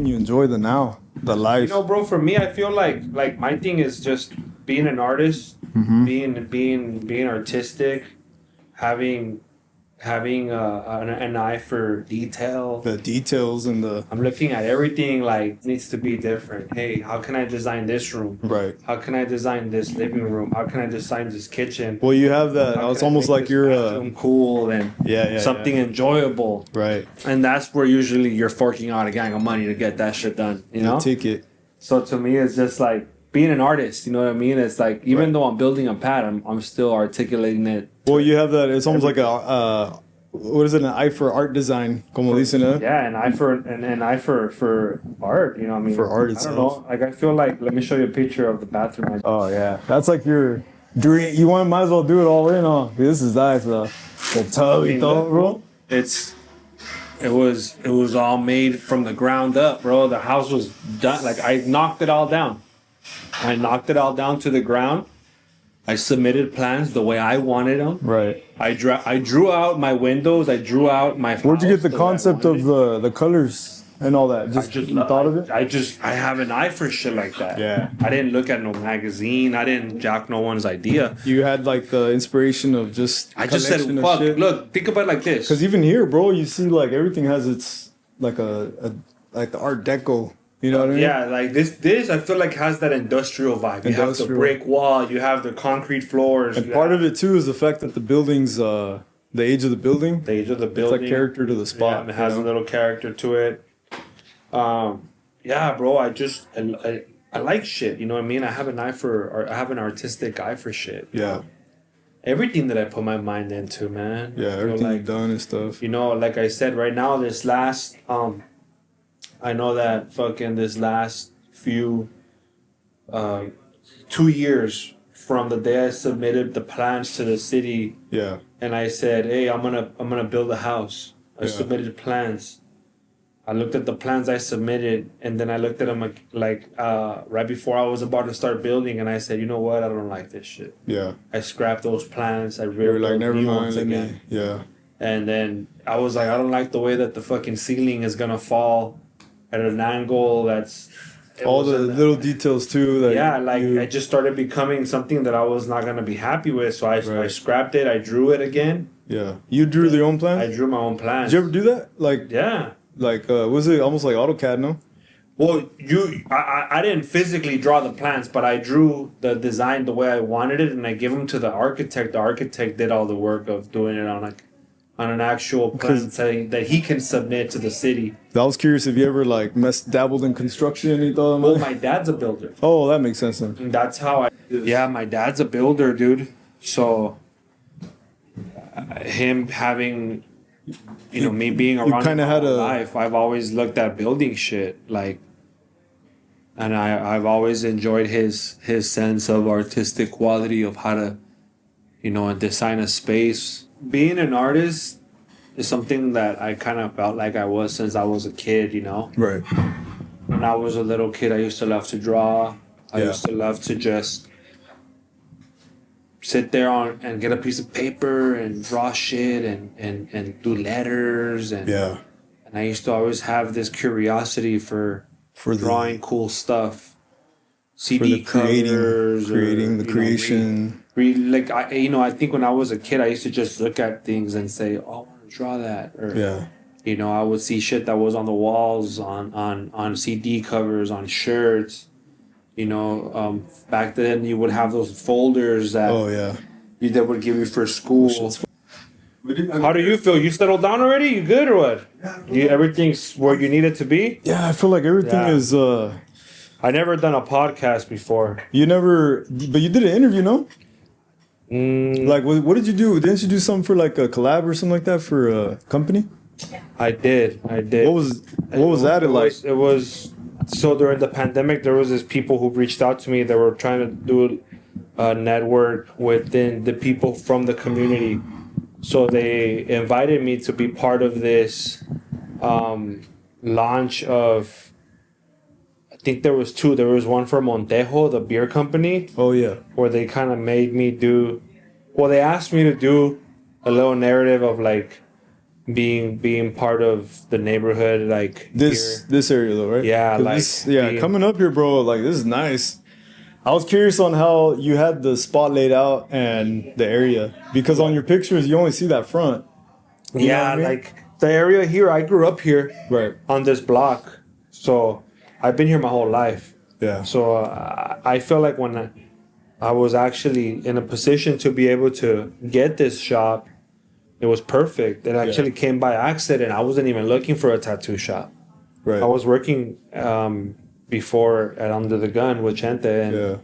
making you enjoy the now, the life? You know, bro, for me, I feel like my thing is just being an artist, being artistic, having an eye for detail. The details and the... I'm looking at everything like needs to be different. Hey, how can I design this room? Right. How can I design this living room? How can I design this kitchen? Well, you have that. It's almost like you're cool and something enjoyable. Right. And that's where usually you're forking out a gang of money to get that shit done. You know. Ticket. So to me, it's just like being an artist. You know what I mean? It's like even though I'm building a pad, I'm still articulating it. Well, you have that. It's almost like a what is it? An eye for art design, como dicen, eh? Yeah, an eye for art. You know what I mean? For art itself. itself. I don't know. Like I feel like, let me show you a picture of the bathroom. Oh yeah, that's like your dream. You might as well do it all in, huh? This is nice, the tub y todo, bro. It was all made from the ground up, bro. The house was done. Like I knocked it all down. I knocked it all down to the ground. I submitted plans the way I wanted them. Right. I drew out my windows. I drew out my. Where'd you get the concept of the colors and all that? Just you thought of it? I have an eye for shit like that. Yeah. I didn't look at no magazine. I didn't jack no one's idea. You had like the inspiration of just. I just said, "Fuck, look, think about it like this." Because even here, bro, you see like everything has its like like the Art Deco. You know what I mean? Yeah, like this I feel like has that industrial vibe. You have the brick wall, you have the concrete floors. And part of it too is the fact that the building's the age of the building. The age of the building. It's like character to the spot. Yeah, it has a little character to it. Yeah, bro, I like shit, you know what I mean? I have an artistic eye for shit. Yeah. Everything that I put my mind into, man. Yeah, everything you've done and stuff. You know, like I said, right now, this last I know that fucking this last few 2 years from the day I submitted the plans to the city. Yeah. And I said, hey, I'm gonna build a house. I submitted plans. I looked at the plans I submitted, and then I looked at them like right before I was about to start building, and I said, you know what? I don't like this shit. Yeah. I scrapped those plans. I really like never mind again. Yeah. And then I was like, I don't like the way that the fucking ceiling is gonna fall at an angle that's all the little details too. That I just started becoming something that I was not gonna be happy with. So I scrapped it. I drew it again. Yeah, you drew your own plans. I drew my own plans. Did you ever do that? Like like was it almost like AutoCAD? No. Well, I didn't physically draw the plans, but I drew the design the way I wanted it, and I gave them to the architect. The architect did all the work of doing it on an actual plan that he can submit to the city. I was curious if you ever like dabbled in construction. Well, my dad's a builder. Oh, that makes sense then. And that's how my dad's a builder, dude. So him having, me being around him my whole life, I've always looked at building shit like, and I've always enjoyed his sense of artistic quality of how to, design a space. Being an artist is something that I kind of felt like I was since I was a kid, Right. When I was a little kid, I used to love to draw. I used to love to just sit there and get a piece of paper and draw shit and do letters and I used to always have this curiosity for drawing cool stuff, CD covers, creating the creation. I think when I was a kid, I used to just look at things and say, "Oh, I want to draw that." Or I would see shit that was on the walls, on CD covers, on shirts. Back then you would have those folders that that would give you for school. How do you feel? You settled down already? You good or what? Everything's where you need it to be? Yeah, I feel like everything is. I never done a podcast before. You never, but you did an interview, no? Like, what did you do? Didn't you do something for like a collab or something like that for a company? I did. What was that like? It was so during the pandemic, there was this people who reached out to me that were trying to do a network within the people from the community. So they invited me to be part of this launch of. I think there was two. There was one for Montejo, the beer company. Oh, yeah. Where they kind of made me do... Well, they asked me to do a little narrative of, like, being part of the neighborhood, like this area though, right? Yeah, like coming up here, bro. Like this is nice. I was curious on how you had the spot laid out and the area, because on your pictures you only see that front. You know what I mean? Like the area here, I grew up here, right, on this block, so I've been here my whole life. Yeah. So I feel like when I was actually in a position to be able to get this shop, it was perfect. It actually came by accident. I wasn't even looking for a tattoo shop. Right. I was working before at Under the Gun with Chente, and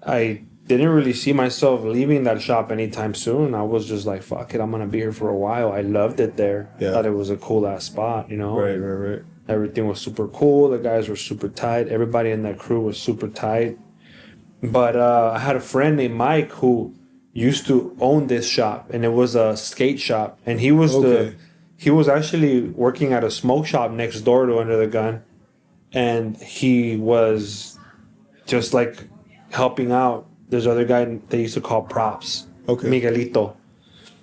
I didn't really see myself leaving that shop anytime soon. I was just like, fuck it, I'm gonna be here for a while. I loved it there. Yeah. Thought it was a cool ass spot, you know. Right. Everything was super cool. The guys were super tight. Everybody in that crew was super tight. But I had a friend named Mike who used to own this shop, and it was a skate shop. And he was he was actually working at a smoke shop next door to Under the Gun, and he was just like helping out. There's other guy they used to call Props. Okay. Miguelito.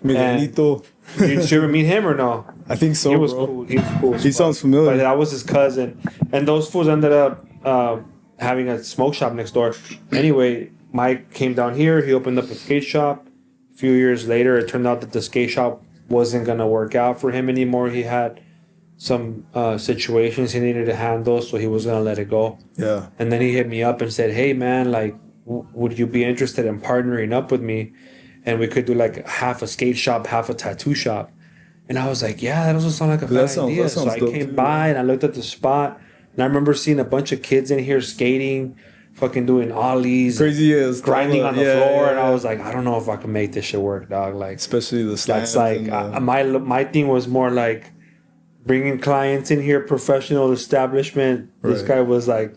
Miguelito. Did you ever meet him or no? I think so. He was bro. cool. He was cool. He sounds familiar. But that was his cousin, and those fools ended up having a smoke shop next door. Anyway, Mike came down here. He opened up a skate shop. A few years later, it turned out that the skate shop wasn't gonna work out for him anymore. He had some situations he needed to handle, so he was gonna let it go. Yeah. And then he hit me up and said, "Hey, man, like, would you be interested in partnering up with me? And we could do like half a skate shop, half a tattoo shop." And I was like, yeah, that doesn't sound like a bad idea. So I came by and I looked at the spot, and I remember seeing a bunch of kids in here skating, fucking doing ollies, crazy as grinding on the floor, and I was like, I don't know if I can make this shit work, dog. Like, especially the slants. That's like my thing was more like bringing clients in here, professional establishment. This guy was like,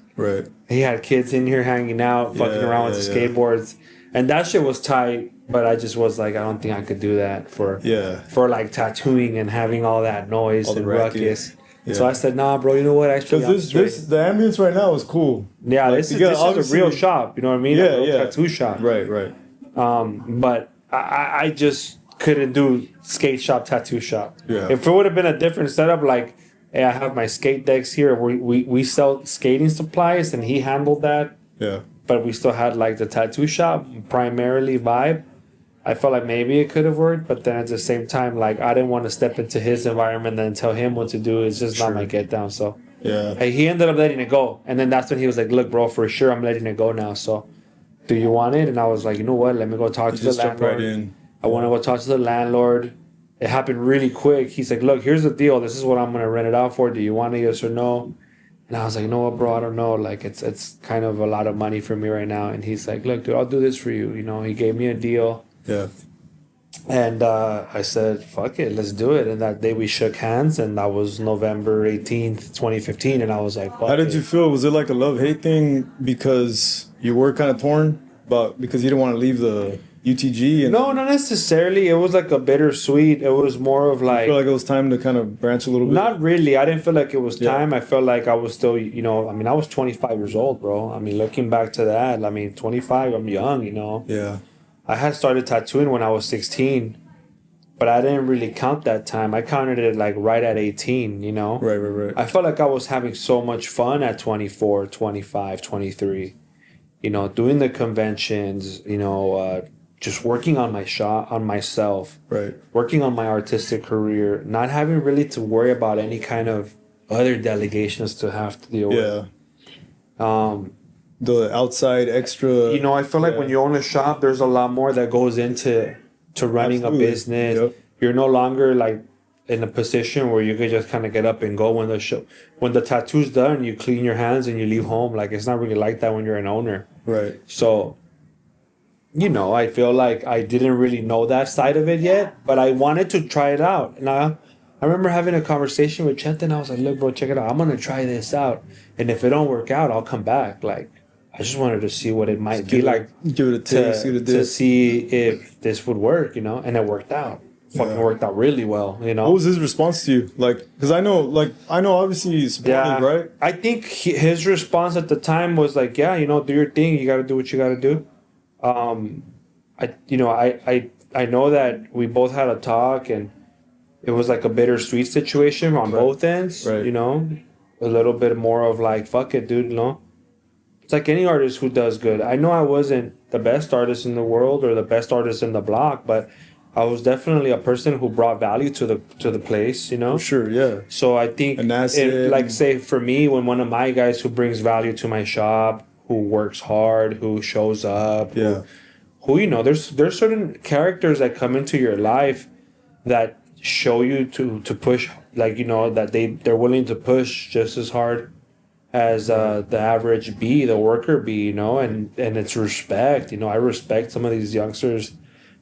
he had kids in here hanging out, fucking around with the skateboards, and that shit was tight. But I just was like, I don't think I could do that for like tattooing and having all that noise and ruckus. Yeah. So I said, nah, bro, you know what? Actually, because the ambience right now is cool. Yeah, like, this is a real shop. You know what I mean? Yeah, tattoo shop. Right. But I just couldn't do skate shop, tattoo shop. Yeah. If it would have been a different setup, like, hey, I have my skate decks here. We sell skating supplies, and he handled that. Yeah. But we still had like the tattoo shop, primarily vibe. I felt like maybe it could have worked, but then at the same time, like, I didn't want to step into his environment and tell him what to do. It's just not my get down. So hey, he ended up letting it go. And then that's when he was like, look, bro, for sure, I'm letting it go now. So do you want it? And I was like, you know what? Let me go talk to the landlord. I want to go talk to the landlord. It happened really quick. He's like, look, here's the deal. This is what I'm going to rent it out for. Do you want it, yes or no? And I was like, you know what, bro? I don't know. Like, it's kind of a lot of money for me right now. And he's like, look, dude, I'll do this for you. You know, he gave me a deal. Yeah. And I said, fuck it, let's do it. And that day we shook hands, and that was November 18th, 2015. And I was like, fuck. How did you feel? Was it like a love-hate thing because you were kind of torn because you didn't want to leave the UTG? No, not necessarily. It was like a bittersweet. It was more of like... I feel like it was time to kind of branch a little bit? Not really. I didn't feel like it was time. I felt like I was still, you know, I mean, I was 25 years old, bro. I mean, looking back to that, I mean, 25, I'm young, you know? Yeah. I had started tattooing when I was 16, but I didn't really count that time. I counted it like right at 18, you know? Right. I felt like I was having so much fun at 24, 25, 23. You know, doing the conventions, you know, just working on my shop, on myself. Right. Working on my artistic career, not having really to worry about any kind of other delegations to have to deal with. The outside extra... You know, I feel like when you own a shop, there's a lot more that goes into running a business. Yep. You're no longer like in a position where you can just kind of get up and go when the tattoo's done, you clean your hands and you leave home. Like, it's not really like that when you're an owner. Right. So, you know, I feel like I didn't really know that side of it yet, but I wanted to try it out. And I remember having a conversation with Chente, and I was like, look, bro, check it out. I'm going to try this out. And if it don't work out, I'll come back. Like, I just wanted to see what it might be like. Give it a taste. To see if this would work, you know? And it worked out. Fucking worked out really well, you know? What was his response to you? Like, because I know obviously he's supportive, right? I think his response at the time was like, yeah, you know, do your thing. You got to do what you got to do. I know that we both had a talk, and it was like a bittersweet situation on both ends. Right. You know, a little bit more of like, fuck it, dude. You know, it's like any artist who does good. I know I wasn't the best artist in the world or the best artist in the block, but I was definitely a person who brought value to the place, you know? For sure, yeah. So I think, and that's it. Like, say, for me, when one of my guys who brings value to my shop, who works hard, who shows up, who you know, there's certain characters that come into your life that show you to push, like, you know, that they're willing to push just as hard as the average bee, the worker bee, you know, and it's respect. You know, I respect some of these youngsters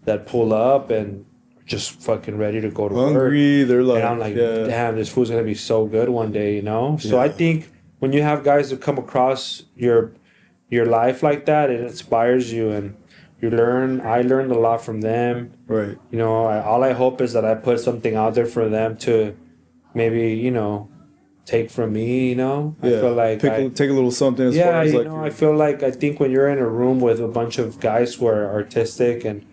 that pull up and just fucking ready to go to hungry, work. They're like, and I'm like, damn, this food's gonna be so good one day, you know. So I think when you have guys that come across your life like that, it inspires you, and you learn. I learned a lot from them. Right. You know, all I hope is that I put something out there for them to maybe, you know, take from me, you know. I feel like take a little something as far as you like, know, I think when you're in a room with a bunch of guys who are artistic and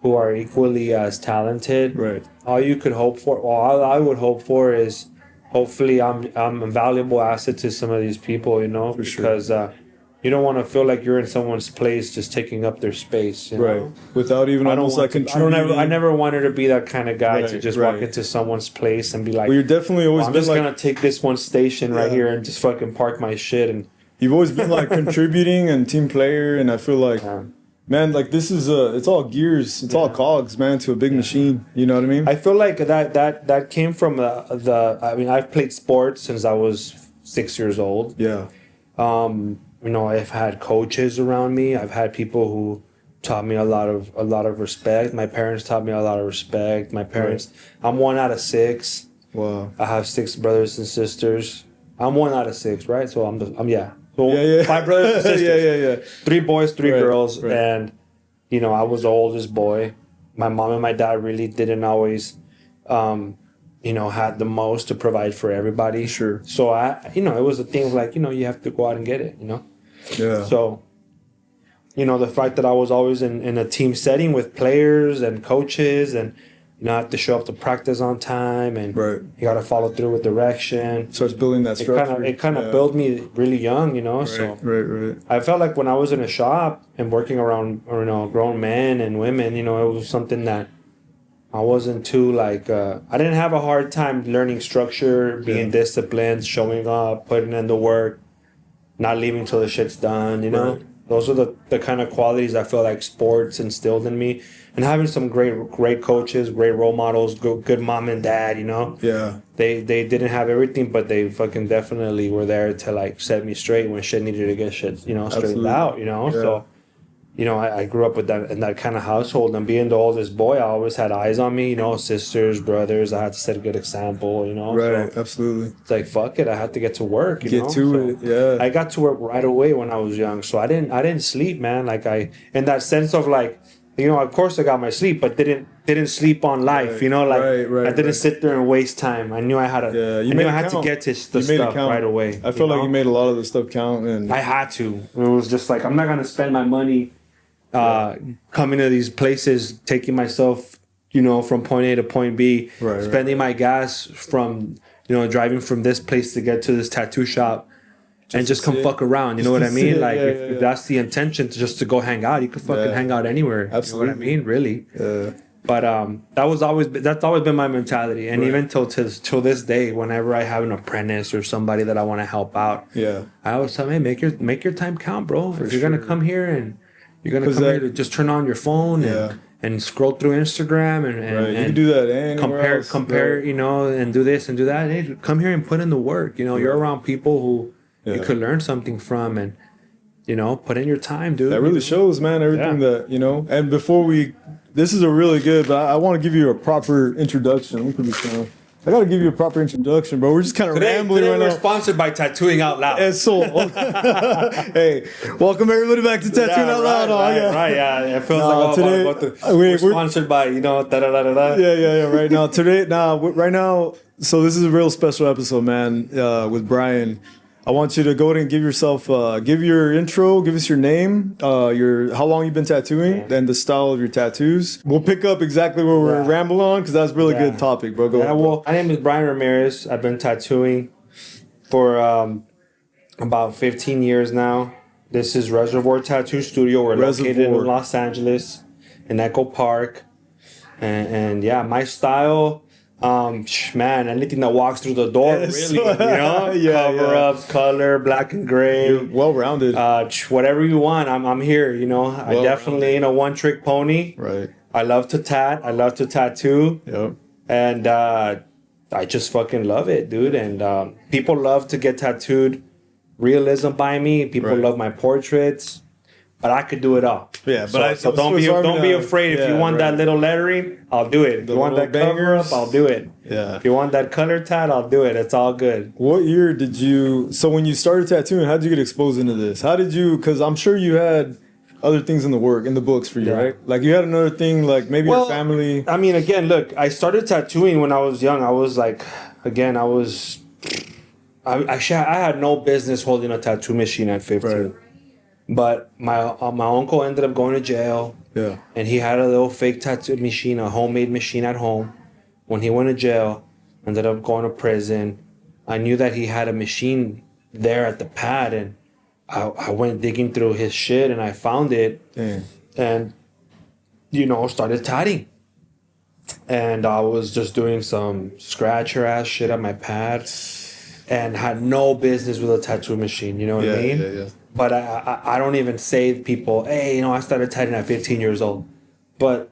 who are equally as talented, right, all you could hope for, all I would hope for is hopefully I'm a valuable asset to some of these people, you know, because you don't want to feel like you're in someone's place just taking up their space, you know? Without even almost like contributing. I never wanted to be that kind of guy to just walk into someone's place and be like, well, you're definitely always I'm been just like, gonna take this one station right here and just fucking park my shit. And you've always been like contributing and team player, and I feel like man, like this is it's all gears, it's all cogs, man, to a big machine. You know what I mean? I feel like that came from I mean, I've played sports since I was 6 years old. Yeah. You know, I've had coaches around me. I've had people who taught me a lot of respect. My parents taught me a lot of respect. My parents. Right. I'm 1 out of 6. Wow. I have 6 brothers and sisters. I'm 1 out of 6, right? So I'm So 5 brothers and sisters. 3 boys, 3 girls, and you know, I was the oldest boy. My mom and my dad really didn't always, you know, had the most to provide for everybody. Sure. So you know, it was a thing of like, you know, you have to go out and get it, you know. Yeah. So, you know, the fact that I was always in a team setting with players and coaches, and you know, I have to show up to practice on time, and you got to follow through with direction. Starts building that structure. It kind of built me really young, you know. Right. I felt like when I was in a shop and working around, you know, grown men and women, you know, it was something that I wasn't too like. I didn't have a hard time learning structure, being disciplined, showing up, putting in the work, not leaving till the shit's done, you know. Those are the kind of qualities I feel like sports instilled in me. And having some great coaches, great role models, good mom and dad, you know. Yeah. They didn't have everything, but they fucking definitely were there to like set me straight when shit needed to get shit, you know, straightened out, you know. Yeah. So, you know, I grew up with that in that kind of household, and being the oldest boy, I always had eyes on me, you know, sisters, brothers. I had to set a good example, you know. Right, so absolutely. It's like fuck it, I had to get to work, you know. I got to work right away when I was young, so I didn't sleep, man. Like in that sense of like, you know, of course I got my sleep, but didn't sleep on life, you know, like I didn't sit there and waste time. I knew I had to. I had to get to the stuff right away. I feel like you made a lot of the stuff count, and I had to. It was just like, I'm not gonna spend my money coming to these places, taking myself, you know, from point A to point B, spending my gas from, you know, driving from this place to get to this tattoo shop. And just come fuck around, you know what I mean? Like, if that's the intention, to go hang out, you could fucking hang out anywhere. Absolutely. You know what I mean? Really. Yeah. But that's always been my mentality, and even till this day, whenever I have an apprentice or somebody that I want to help out, I always tell them, hey, make your time count, bro. If you're gonna come here and you're gonna come here to just turn on your phone and scroll through Instagram and you can do that anywhere compare, you know, and do this and do that. Hey, come here and put in the work. You know, you're around people who you could learn something from, and you know, put in your time, dude. That really shows, man, everything that, you know. And before this is a really good, but I want to give you a proper introduction. Let me put this down. I got to give you a proper introduction, bro. We're just kind of rambling right now. We're sponsored by Tattooing Out Loud. And so, hey, welcome everybody back to Tattooing Out Loud. It feels like we're sponsored by, you know, da-da-da-da-da. Yeah. Right now, so this is a real special episode, man, with Bryan. I want you to go ahead and give yourself, give your intro, give us your name, how long you've been tattooing, and the style of your tattoos. We'll pick up exactly where we're rambling on, because that's a really good topic, bro. Go ahead, well, my name is Bryan Ramirez. I've been tattooing for about 15 years now. This is Reservoir Tattoo Studio. We're located in Los Angeles, in Echo Park. And yeah, my style... man, anything that walks through the door, really, you know, cover-ups, color, black and gray. You're well-rounded. Whatever you want, I'm here, you know. I definitely ain't a one-trick pony. Right. I love to I love to tattoo. Yep. And I just fucking love it, dude. And people love to get tattooed realism by me. People love my portraits. But I could do it all. Yeah, but so don't be afraid. If you want that little lettering, I'll do it. If you want that cover up, I'll do it. Yeah. If you want that color tat, I'll do it. It's all good. What year did you? So when you started tattooing, how did you get exposed into this? How did you? Because I'm sure you had other things in the books for you, right? Like you had another thing, like maybe your family. I mean, again, look, I started tattooing when I was young. I was like, again, I had no business holding a tattoo machine at 15. Right. But my uncle ended up going to jail. Yeah. And he had a little fake tattoo machine, a homemade machine at home. When he went to jail, ended up going to prison. I knew that he had a machine there at the pad, and I went digging through his shit, and I found it. Damn. And, you know, started tatting. And I was just doing some scratcher ass shit at my pad, and had no business with a tattoo machine. You know what I mean? Yeah. But I don't even say to people, hey, you know, I started tattooing at 15 years old. But,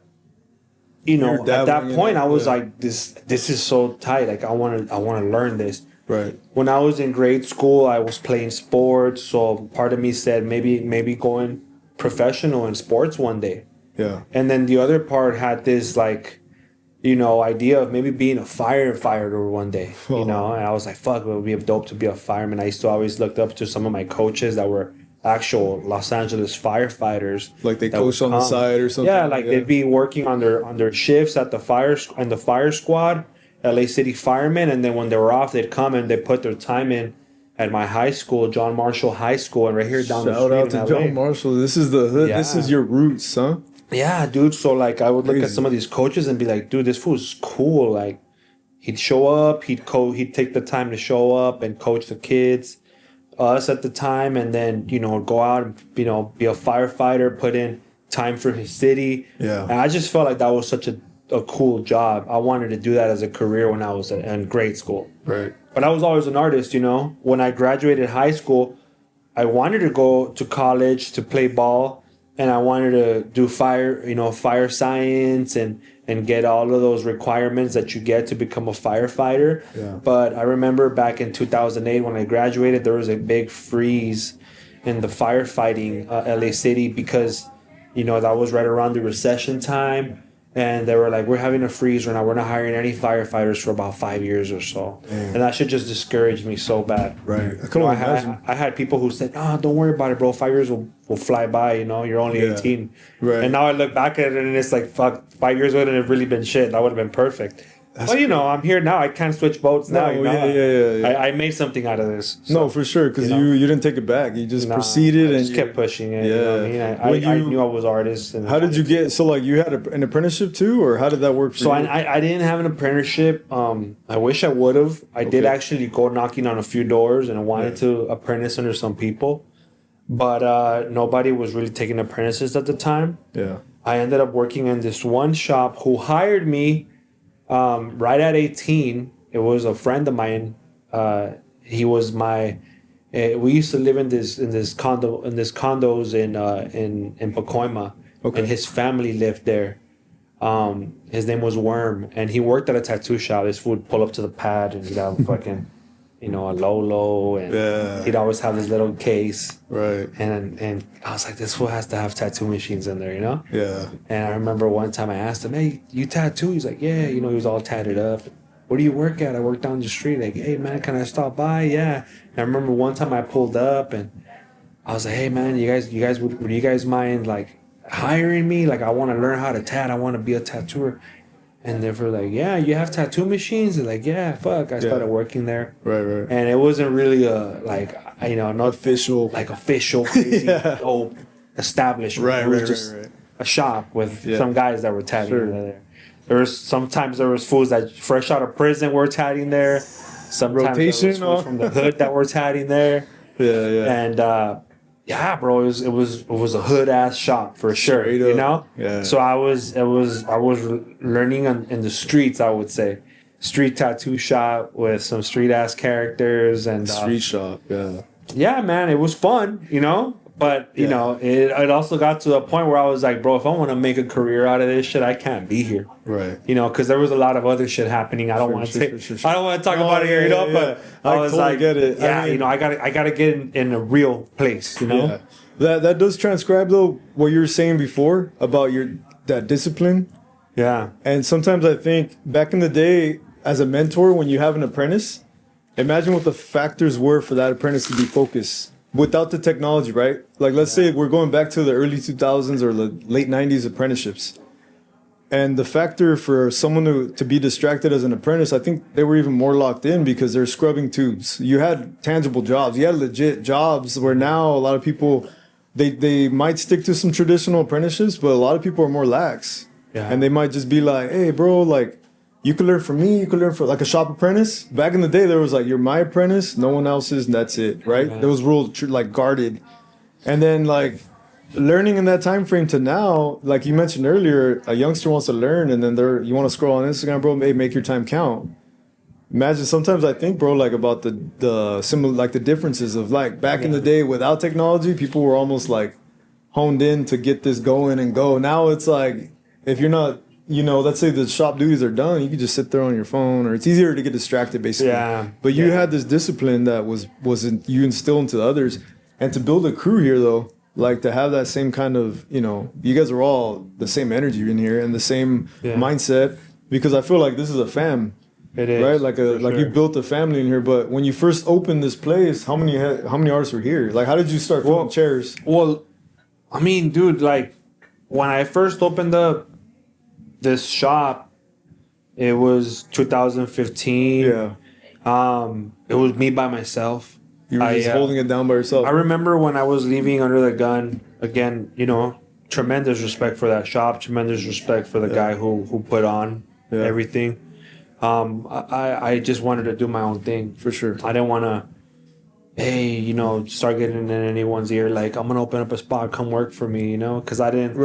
you know, at that point, I was like, this is so tight. Like, I want to learn this. Right. When I was in grade school, I was playing sports. So part of me said maybe going professional in sports one day. Yeah. And then the other part had this, like, you know, idea of maybe being a firefighter one day, you know, and I was like, fuck, it would be dope to be a fireman. I used to always look up to some of my coaches that were actual Los Angeles firefighters. Like they coach on the side or something? Yeah, like they'd be working on their shifts at the fire squad, LA City firemen, and then when they were off, they'd come and they put their time in at my high school, John Marshall High School, and right here down the street. Shout out to John Marshall. This is the hood. Yeah. This is your roots, huh? Yeah, dude. So, like, I would look at some of these coaches and be like, dude, this fool's cool. Like, he'd show up, he'd take the time to show up and coach the kids, us at the time, and then, you know, go out and, you know, be a firefighter, put in time for his city. Yeah. And I just felt like that was such a cool job. I wanted to do that as a career when I was in grade school. Right. But I was always an artist, you know. When I graduated high school, I wanted to go to college to play ball. And I wanted to do fire science and get all of those requirements that you get to become a firefighter. Yeah. But I remember back in 2008 when I graduated, there was a big freeze in the firefighting LA City because, you know, that was right around the recession time. And they were like, we're having a freeze right now. We're not hiring any firefighters for about 5 years or so. Damn. And that shit just discouraged me so bad. Right. I had people who said, don't worry about it, bro. 5 years will fly by, you know. You're only 18. Right. And now I look back at it and it's like, fuck, 5 years wouldn't have really been shit. That would have been perfect. Well, you know, I'm here now. I can't switch boats now. You know? Yeah. I made something out of this. So, no, for sure, because you didn't take it back. You just proceeded and kept pushing it. Yeah, you know what I mean? I knew I was artist. How did you get? So, like, you had an apprenticeship too, or how did that work for you? So I didn't have an apprenticeship. I wish I would have. I did actually go knocking on a few doors, and I wanted to apprentice under some people, but nobody was really taking apprentices at the time. Yeah. I ended up working in this one shop who hired me. Right at 18, it was a friend of mine. He was my. We used to live in this condos in Pacoima, and his family lived there. His name was Worm, and he worked at a tattoo shop. This fool would pull up to the pad and he'd have fucking, you know, a Lolo, and he'd always have this little case. Right. And I was like, this fool has to have tattoo machines in there, you know? Yeah. And I remember one time I asked him, hey, you tattoo? He's like, yeah. You know, he was all tatted up. Where do you work at? I work down the street. Like, hey, man, can I stop by? Yeah. And I remember one time I pulled up and I was like, hey, man, you guys, would you guys mind, like, hiring me? Like, I want to learn how to tat. I want to be a tattooer. And they were like, yeah, you have tattoo machines? They're like, yeah, fuck. I started working there. Right. And it wasn't really you know, not official, crazy, dope establishment. Right, it was just a shop with some guys that were tatting there. Sometimes there was fools that fresh out of prison were tatting there. Sometimes rotation there was fools from the hood that were tatting there. And bro, it was a hood ass shop for sure. You know. Yeah. So I was learning in the streets. I would say street tattoo shop with some street ass characters and street shop. Yeah. Yeah, man, it was fun. You know. But, you know, it also got to a point where I was like, bro, if I want to make a career out of this shit, I can't be here. Right. You know, because there was a lot of other shit happening. I don't want to I don't want to talk about it here, you know, but I was totally like, get it. Yeah, I mean, you know, I gotta get in a real place, you know? Yeah. That does transcribe, though, what you were saying before about that discipline. Yeah. And sometimes I think back in the day, as a mentor, when you have an apprentice, imagine what the factors were for that apprentice to be focused. Without the technology, right? Like, let's say we're going back to the early 2000s or the late 90s apprenticeships. And the factor for someone to be distracted as an apprentice, I think they were even more locked in because they're scrubbing tubes. You had tangible jobs. You had legit jobs where now a lot of people, they might stick to some traditional apprenticeships, but a lot of people are more lax. Yeah. And they might just be like, hey, bro, like, you can learn from me. You can learn from like a shop apprentice. Back in the day, there was like, you're my apprentice, no one else's, and that's it, right? There was real like guarded. And then like learning in that time frame to now, like you mentioned earlier, a youngster wants to learn, and then you want to scroll on Instagram, bro. Hey, make your time count. Imagine sometimes I think, bro, like about the similar like the differences of like back in the day without technology, people were almost like honed in to get this going and go. Now it's like if you're not. You know, let's say the shop duties are done, you can just sit there on your phone, or it's easier to get distracted, basically. Yeah. But you had this discipline that you instilled into others, and to build a crew here, though, like to have that same kind of, you know, you guys are all the same energy in here and the same mindset, because I feel like this is a fam. It is, right? Like you built a family in here. But when you first opened this place, how many artists were here? Like, how did you start filling chairs? Well, I mean, dude, like when I first opened this shop, it was 2015. Yeah. It was me by myself. You were just holding it down by yourself. I remember when I was leaving under the gun, again, you know, tremendous respect for that shop, tremendous respect for the guy who put on everything. I just wanted to do my own thing. For sure. I didn't want to, hey, you know, start getting in anyone's ear like, I'm going to open up a spot, come work for me, you know? Because I didn't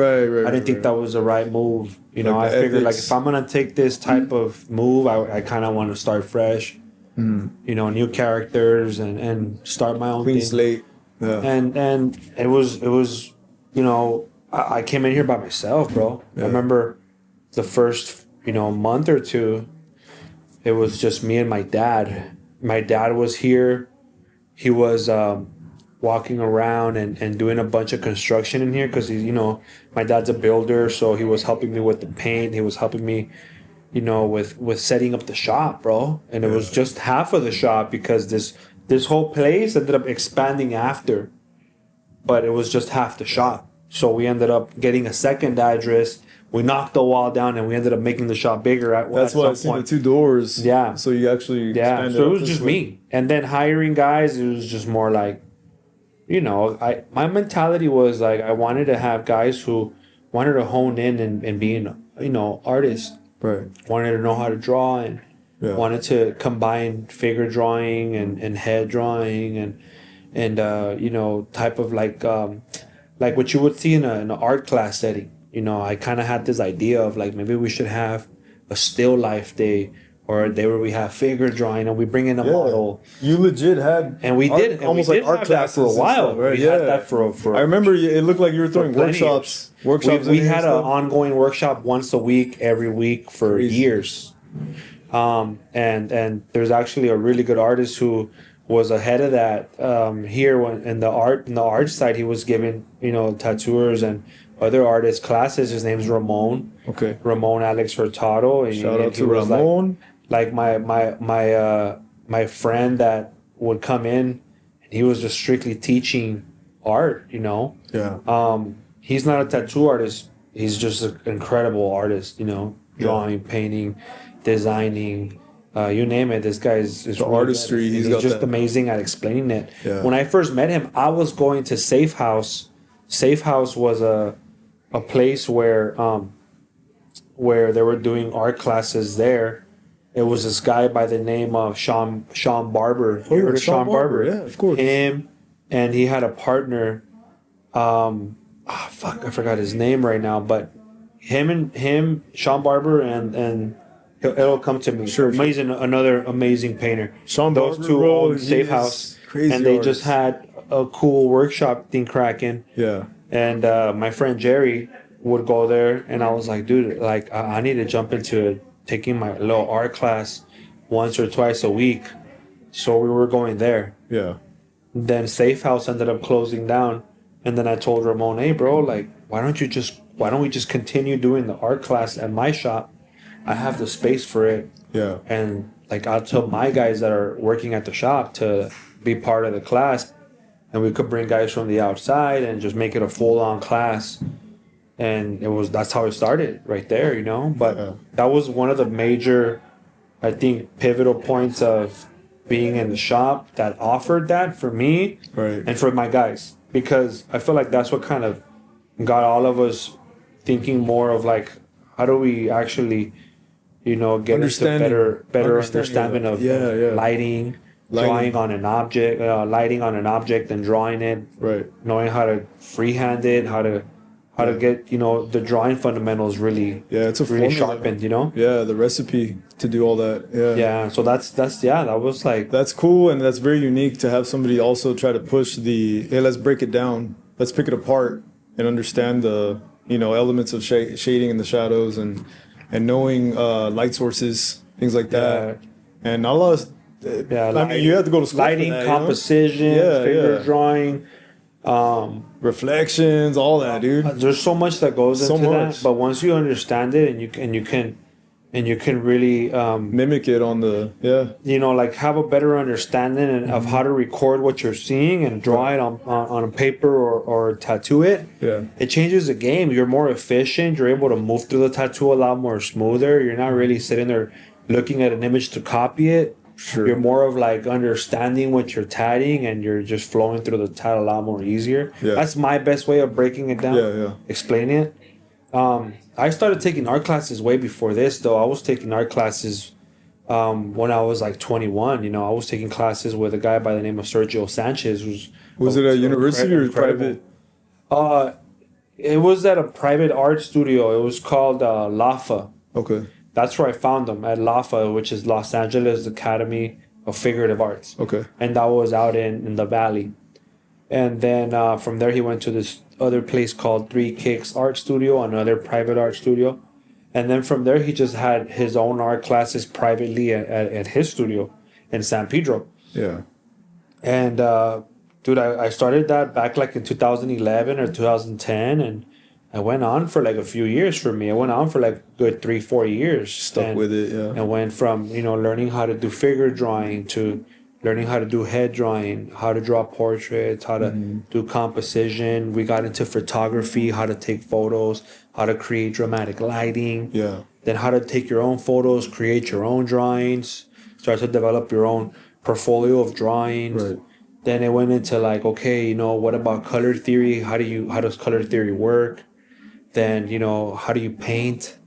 think that was the right move. You know, I figured like if I'm going to take this type of move, I kind of want to start fresh. You know, new characters and start my own clean thing. slate. Yeah. And it was you know, I came in here by myself, bro. I remember the first, you know, month or two, it was just me and my dad. My dad was here. He was walking around and doing a bunch of construction in here because, you know, my dad's a builder, so he was helping me with the paint. He was helping me, you know, with setting up the shop, bro. And it was just half of the shop because this whole place ended up expanding after, but it was just half the shop. So we ended up getting a second address. We knocked the wall down and we ended up making the shop bigger. That's why I see the two doors. Yeah. So you actually expanded. So it was just me. And then hiring guys, it was just more like, you know, my mentality was like I wanted to have guys who wanted to hone in and being, you know, artists. Right. Wanted to know how to draw and wanted to combine figure drawing and head drawing and you know, type of like what you would see in an art class setting. You know, I kind of had this idea of like maybe we should have a still life day or a day where we have figure drawing and we bring in a model. You legit had, and we did almost like art classes for a while. Stuff, right? We had that for. I remember it looked like you were throwing workshops. We had an ongoing workshop once a week, every week for years. And there's actually a really good artist who was ahead of that here when in the art side. He was giving, you know, tattooers and other artists classes. His name's Ramon. Okay. Ramon Alex Hurtado. And Shout out to Ramon. Like my friend that would come in, and he was just strictly teaching art, you know. Yeah. He's not a tattoo artist. He's just an incredible artist, you know, drawing, painting, designing, you name it. This guy is the really artistry. He's just amazing at explaining it. Yeah. When I first met him, I was going to Safe House. Safe House was a place where they were doing art classes there. It was this guy by the name of Sean Barber. You heard of Sean Barber? Yeah, of course. Him, and he had a partner. I forgot his name right now, but him, Sean Barber, and it'll come to me. Sure. Another amazing painter. Sean Those Barber, two owned Safe House, crazy and they artist. just had a cool workshop thing cracking. Yeah. And my friend Jerry would go there, and I was like, dude, like I need to jump into taking my little art class once or twice a week. So we were going there. Yeah. Then Safe House ended up closing down, and then I told Ramon, hey bro, like why don't we just continue doing the art class at my shop? I have the space for it. Yeah. And like I'll tell my guys that are working at the shop to be part of the class, and we could bring guys from the outside and just make it a full-on class. And that's how it started right there, you know. But that was one of the major, I think, pivotal points of being in the shop that offered that for me, right, and for my guys, because I feel like that's what kind of got all of us thinking more of like, how do we actually, you know, get into better understanding of lighting, drawing on an object, lighting on an object and drawing it, right, knowing how to freehand it, how to get, you know, the drawing fundamentals really it's a really formula. sharpened, you know. The recipe to do all that. So that was like, that's cool, and that's very unique to have somebody also try to push hey, let's break it down, let's pick it apart and understand the, you know, elements of shading and the shadows and knowing light sources, things like that. And not a lot of I mean, you have to go to school lighting, for that, composition, figure drawing, reflections, all that, dude. There's so much that goes into that, but once you understand it and you can really mimic it on the you know, like have a better understanding of how to record what you're seeing and draw it on a paper or tattoo it. It changes the game. You're more efficient. You're able to move through the tattoo a lot more smoother. You're not really sitting there looking at an image to copy it. Sure. You're more of like understanding what you're tatting, and you're just flowing through the tat a lot more easier. That's my best way of breaking it down. Explaining it. I started taking art classes way before this, though. I was taking art classes when I was like 21. You know, I was taking classes with a guy by the name of Sergio Sanchez. Was it a university or private? It was at a private art studio. It was called LAFA. Okay. That's where I found them, at LAFA, which is Los Angeles Academy of Figurative Arts. Okay. And that was out in the Valley. And then from there, he went to this other place called Three Kicks Art Studio, another private art studio. And then from there, he just had his own art classes privately at his studio in San Pedro. Yeah. And, dude, I started that back like in 2011 or 2010, and I went on for like a few years for me. I went on for like a good 3-4 years. Stuck with it, And went from, you know, learning how to do figure drawing to learning how to do head drawing, how to draw portraits, how to do composition. We got into photography, how to take photos, how to create dramatic lighting. Yeah. Then how to take your own photos, create your own drawings, start to develop your own portfolio of drawings. Right. Then it went into like, okay, you know, what about color theory? How does color theory work? Then, you know, how do you paint?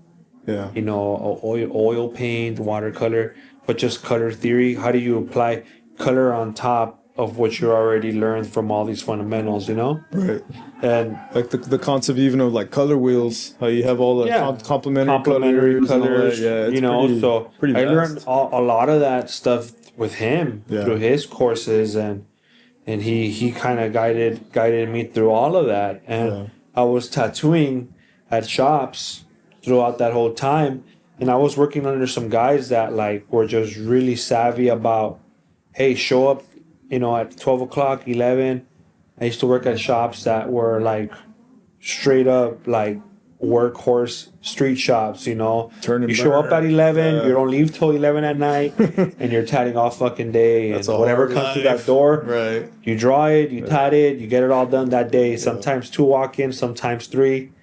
Yeah. You know, oil paint, watercolor, but just color theory. How do you apply color on top of what you already learned from all these fundamentals, you know? Right. And like the concept even of like color wheels, how you have all the complementary colors. Yeah, you know, pretty I learned a lot of that stuff with him through his courses, and he kind of guided me through all of that. And I was tattooing at shops throughout that whole time, and I was working under some guys that like were just really savvy about, hey, show up, you know, at 12 o'clock, 11. I used to work at shops that were like straight up like workhorse street shops, you know. You show up at 11, you don't leave till 11 at night, and you're tatting all fucking day. That's and whatever comes through that door, right? You draw it, you tat it, you get it all done that day. Sometimes 2 walk-ins, sometimes 3.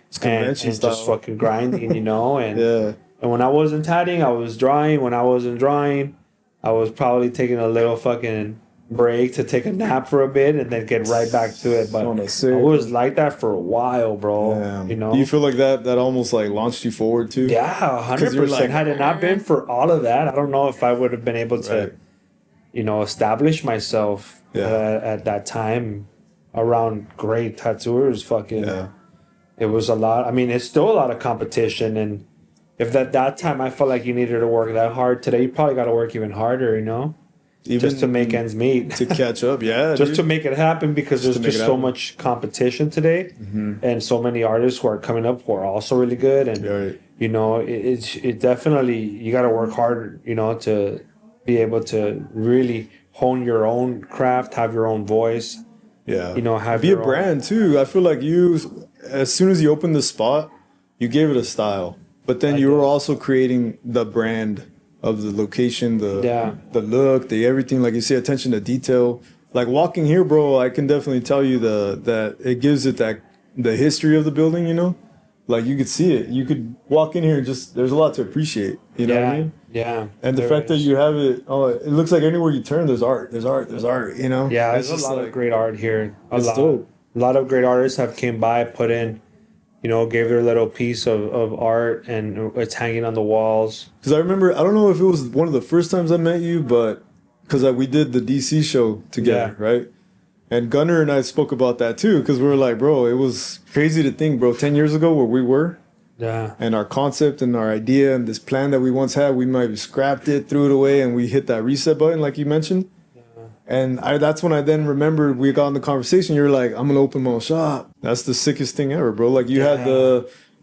It's convention and style. Just fucking grinding, you know. And And when I wasn't tatting, I was drawing. When I wasn't drawing, I was probably taking a little fucking break to take a nap for a bit and then get right back to it. But I was like that for a while, bro. Yeah. You know? Do you feel like that almost like launched you forward too? Yeah, 100%. Like, had it not been for all of that, I don't know if I would have been able to, establish myself at that time around great tattooers. It was a lot. I mean, it's still a lot of competition. And if at that time I felt like you needed to work that hard, today you probably got to work even harder, Even just to make ends meet. To catch up, just to make it happen, because there's just so much competition today. And so many artists who are coming up who are also really good. And, it definitely, you got to work harder, to be able to really hone your own craft, have your own voice. Yeah. Have be a brand too. I feel like you, as soon as you opened the spot, you gave it a style. But then you were also creating the brand of the location, the look, the everything, like you say, attention to detail. Like walking here, bro, I can definitely tell you that it gives it the history of the building, Like you could see it. You could walk in here and there's a lot to appreciate. You know what I mean? Yeah. And the fact that you have it, it looks like anywhere you turn, there's art. There's art. Yeah, there's a lot of great art here. A dope. lot of great artists have came by, put in, gave their little piece of art, and it's hanging on the walls. Because I remember, I don't know if it was one of the first times I met you, but because we did the DC show together, right? And Gunnar and I spoke about that too, because we were like, bro, it was crazy to think, bro, 10 years ago where we were. Yeah. And our concept and our idea and this plan that we once had, we might have scrapped it, threw it away, and we hit that reset button like you mentioned. And that's when I then remembered we got in the conversation. You're like, I'm going to open my own shop. That's the sickest thing ever, bro. Like you had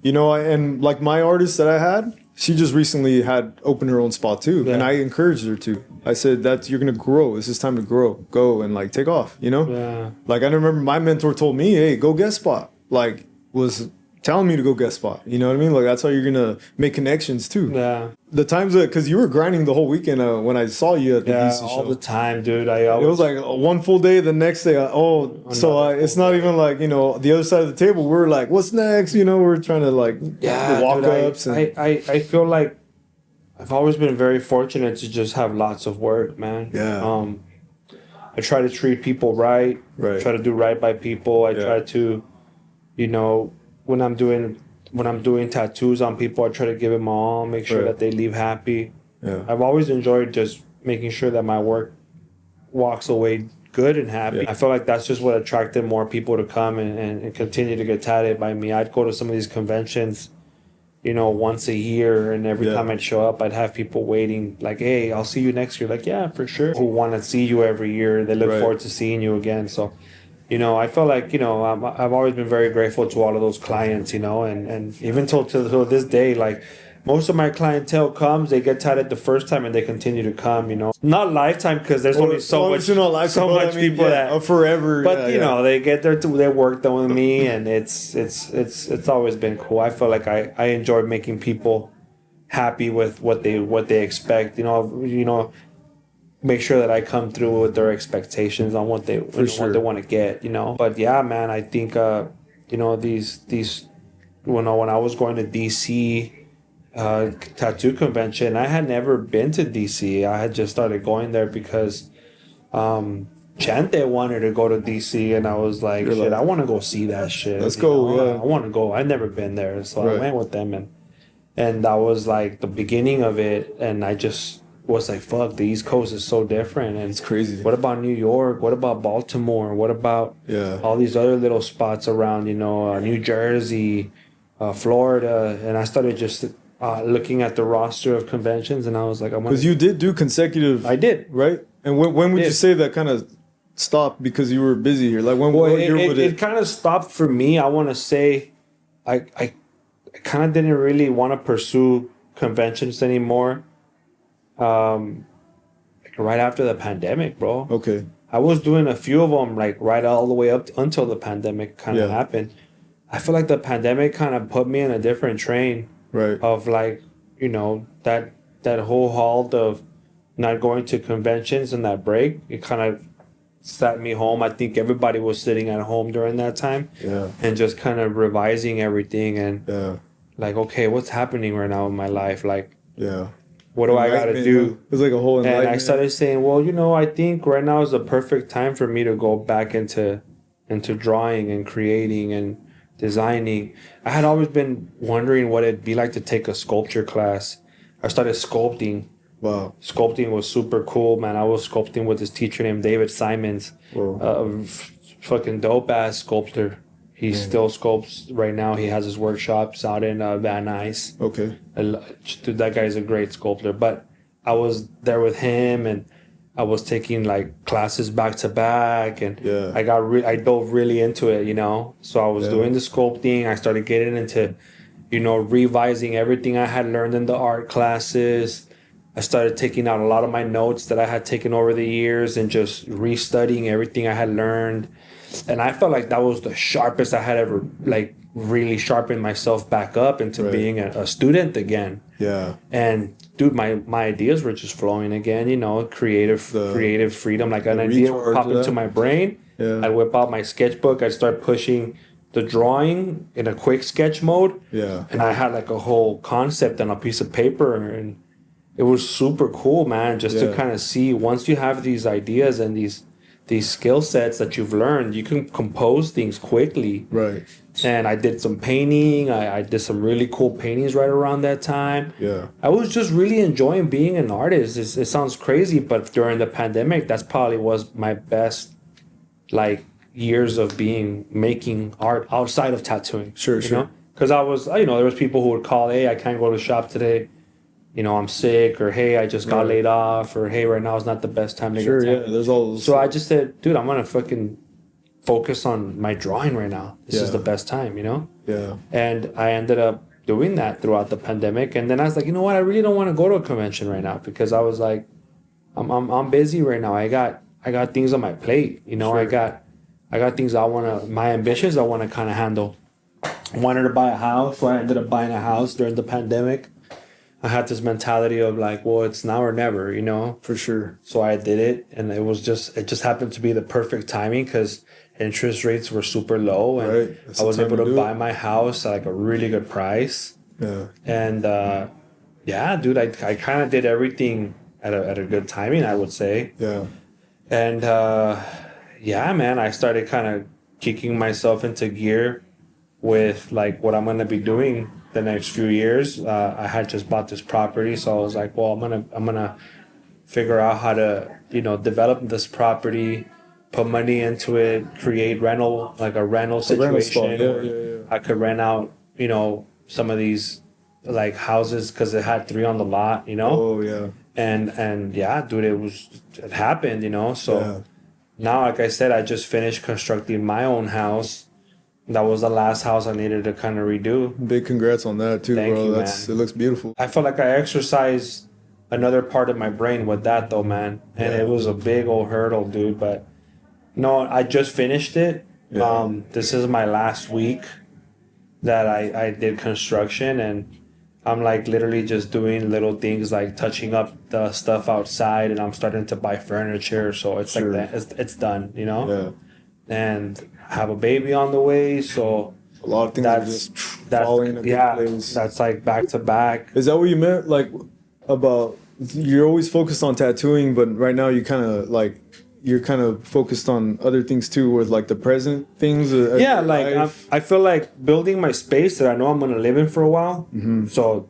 and like my artist that I had, she just recently had opened her own spot too. Yeah. And I encouraged her to. I said that you're going to grow. This is time to grow. Go and like take off, Yeah. Like I remember my mentor told me, hey, go guest spot. Like was telling me to go guest spot. You know what I mean? Like that's how you're going to make connections too. Yeah. The times because you were grinding the whole weekend when I saw you at the DC show. All the time, dude. It was like one full day. The next day, it's not even like the other side of the table. We're like, what's next? We're trying to like walk ups. I feel like I've always been very fortunate to just have lots of work, man. Yeah. I try to treat people right. Try to do right by people. I try to, when I'm doing tattoos on people, I try to give them all, make sure that they leave happy. Yeah. I've always enjoyed just making sure that my work walks away good and happy. Yeah. I feel like that's just what attracted more people to come and continue to get tatted by me. I'd go to some of these conventions, once a year, and every time I'd show up, I'd have people waiting like, hey, I'll see you next year. Like, yeah, for sure. Who want to see you every year. They look forward to seeing you again. So, I feel like, I've always been very grateful to all of those clients, and even till this day, like most of my clientele comes, they get tatted the first time and they continue to come, Not lifetime because there's only so much people that forever. But they get their work done with me, and it's always been cool. I feel like I enjoy making people happy with what they expect, make sure that I come through with their expectations on what they what they want to get, But yeah, man, I think these when I was going to DC tattoo convention, I had never been to DC. I had just started going there because Chante wanted to go to DC, and I was like, shit, I want to go see that shit. Let's go. Yeah, I want to go. I've never been there, so I went with them, and that was like the beginning of it, and I just was like, fuck, the East Coast is so different, and it's crazy. What about New York? What about Baltimore? What about all these other little spots around, New Jersey, Florida? And I started just looking at the roster of conventions, and I was like, because you did do consecutive. I did, right? And when would you say that kind of stopped because you were busy here? Like what year would it kind of stopped for me. I want to say, I kind of didn't really want to pursue conventions anymore. Right after the pandemic, bro. Okay. I was doing a few of them, like right all the way up until the pandemic kind of happened. I feel like the pandemic kind of put me in a different train. Right. Of like, that whole halt of not going to conventions and that break. It kind of sat me home. I think everybody was sitting at home during that time. Yeah. And just kind of revising everything and. Yeah. like, okay, what's happening right now in my life? Like, yeah. What do I gotta do? It was like a whole enlightenment. And I started saying, well, you know, I think right now is the perfect time for me to go back into drawing and creating and designing. I had always been wondering what it'd be like to take a sculpture class. I started sculpting. Wow. Sculpting was super cool, man. I was sculpting with this teacher named David Simons, fucking dope ass sculptor. He still sculpts right now. He has his workshops out in Van Nuys. Okay. Dude, that guy's a great sculptor. But I was there with him, and I was taking like classes back to back, and I dove really into it, you know. So I was doing the sculpting. I started getting into, you know, revising everything I had learned in the art classes. I started taking out a lot of my notes that I had taken over the years and just restudying everything I had learned. And I felt like that was the sharpest I had ever, like, really sharpened myself back up into being a student again. Yeah. And dude, my ideas were just flowing again, you know, creative freedom. Like an idea would pop into my brain. Yeah. I'd whip out my sketchbook. I'd start pushing the drawing in a quick sketch mode. Yeah. And I had like a whole concept on a piece of paper, and it was super cool, man, just to kind of see once you have these ideas and these skill sets that you've learned, you can compose things quickly. Right. And I did some painting. I did some really cool paintings right around that time. Yeah. I was just really enjoying being an artist. It sounds crazy, but during the pandemic, that's probably was my best, like, years of making art outside of tattooing. Sure. Because I was, you know, there was people who would call, hey, I can't go to the shop today. You know, I'm sick, or hey, I just got laid off, or hey, right now is not the best time to get tattooed. There's all those. So I just said, dude, I'm gonna fucking focus on my drawing right now. This is the best time, you know? Yeah. And I ended up doing that throughout the pandemic. And then I was like, you know what? I really don't want to go to a convention right now, because I was like, I'm busy right now. I got things on my plate. You know, I got things my ambitions I want to kind of handle. I wanted to buy a house, so I ended up buying a house during the pandemic. I had this mentality of like, well, it's now or never, you know? For sure. So I did it, and it just happened to be the perfect timing because interest rates were super low, and I was able to buy my house at like a really good price. Yeah. And dude, I kind of did everything at a good timing, I would say. Yeah. And man, I started kind of kicking myself into gear with like what I'm gonna be doing the next few years. I had just bought this property, so I was like, well, I'm gonna figure out how to, you know, develop this property, put money into it, create a rental situation. I could rent out, you know, some of these like houses because it had 3 on the lot, you know. Oh yeah. And yeah, dude, it happened, you know. So now, like I said, I just finished constructing my own house. That was the last house I needed to kind of redo. Big congrats on that too, Thank bro. you, It looks beautiful. I felt like I exercised another part of my brain with that though, man. And it was a big old hurdle, dude. But no, I just finished it. Yeah. This is my last week that I did construction, and I'm like literally just doing little things like touching up the stuff outside, and I'm starting to buy furniture. So it's like that. It's done, you know? Yeah. And I have a baby on the way, so a lot of things are just falling into place. That's like back to back. Is that what you meant? Like about you're always focused on tattooing, but right now you're kind of focused on other things too, with like the present things. I feel like building my space that I know I'm gonna live in for a while. Mm-hmm. So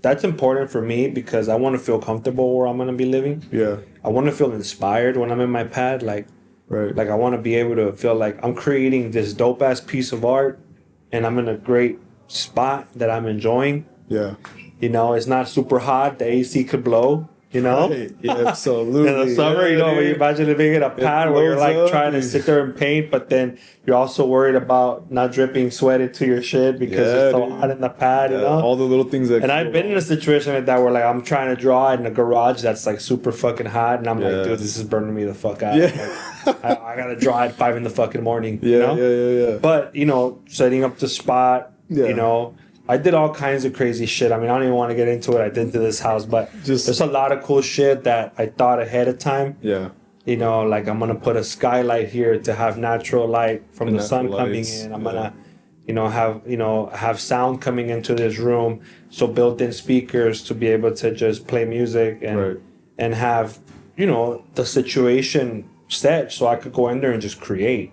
that's important for me because I want to feel comfortable where I'm gonna be living. Yeah, I want to feel inspired when I'm in my pad. Like I want to be able to feel like I'm creating this dope ass piece of art, and I'm in a great spot that I'm enjoying. Yeah, you know, it's not super hot. The AC could blow. You know? Right. Yeah, absolutely. In the summer, you know, when you imagine living in a pad where you're like trying to sit there and paint, but then you're also worried about not dripping sweat into your shit because it's so hot in the pad, you know? All the little things that. And I've been in a situation like that where like I'm trying to draw in a garage that's like super fucking hot, and I'm like, dude, this is burning me the fuck out. Yeah. Like, I gotta draw at 5 in the fucking morning. Yeah, you know? Yeah. But, you know, setting up the spot, you know. I did all kinds of crazy shit. I mean, I don't even want to get into it. I did to this house, but there's a lot of cool shit that I thought ahead of time. Yeah. You know, like I'm going to put a skylight here to have natural light from the sun coming in. I'm going to, have sound coming into this room, so built-in speakers to be able to just play music and have the situation set so I could go in there and just create.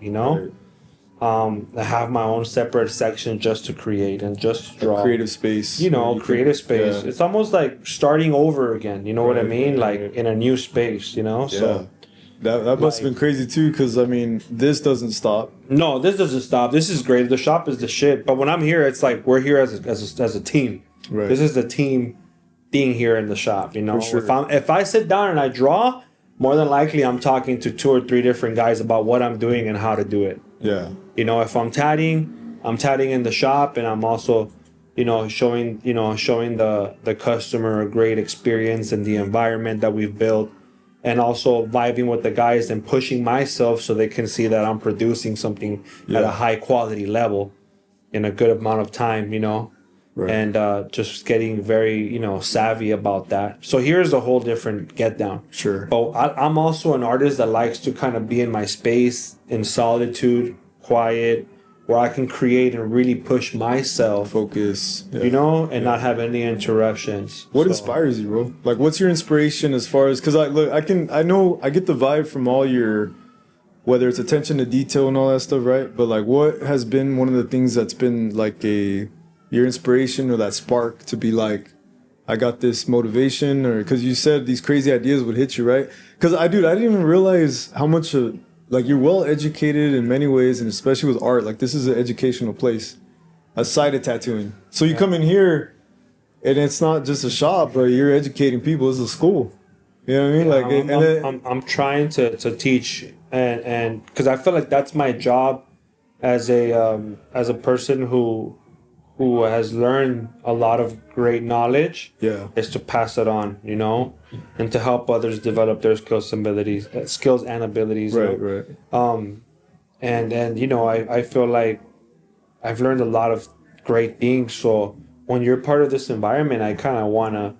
I have my own separate section just to create and just to draw. A creative space. Creative space. Yeah. It's almost like starting over again. You know what I mean? Like in a new space. So. That must have been crazy too, because I mean, this doesn't stop. No, this doesn't stop. This is great. The shop is the shit. But when I'm here, it's like we're here as a team. Right. This is the team being here in the shop. For sure. If I sit down and I draw, more than likely I'm talking to 2 or 3 different guys about what I'm doing and how to do it. Yeah. If I'm tatting in the shop, and I'm also, showing the customer a great experience and the environment that we've built. And also vibing with the guys and pushing myself so they can see that I'm producing something at a high quality level in a good amount of time, right. And just getting very, savvy about that. So here's a whole different get down. Sure. But I'm also an artist that likes to kind of be in my space, in solitude, quiet, where I can create and really push myself. Focus. And not have any interruptions. What inspires you, bro? Like, what's your inspiration as far as, because I get the vibe from all your, whether it's attention to detail and all that stuff, right? But like, what has been one of the things that's been like your inspiration or that spark to be like, I got this motivation? Or because you said these crazy ideas would hit you, right? Because I didn't even realize how much of, like, you're well educated in many ways, and especially with art. Like, this is an educational place, aside of tattooing. So you come in here, and it's not just a shop, but you're educating people. It's a school. You know what I mean? Like, I'm trying to teach, and because I feel like that's my job as a person who has learned a lot of great knowledge. Yeah, is to pass it on, and to help others develop their skills and abilities. Right. And I feel like I've learned a lot of great things. So when you're part of this environment, I kind of want to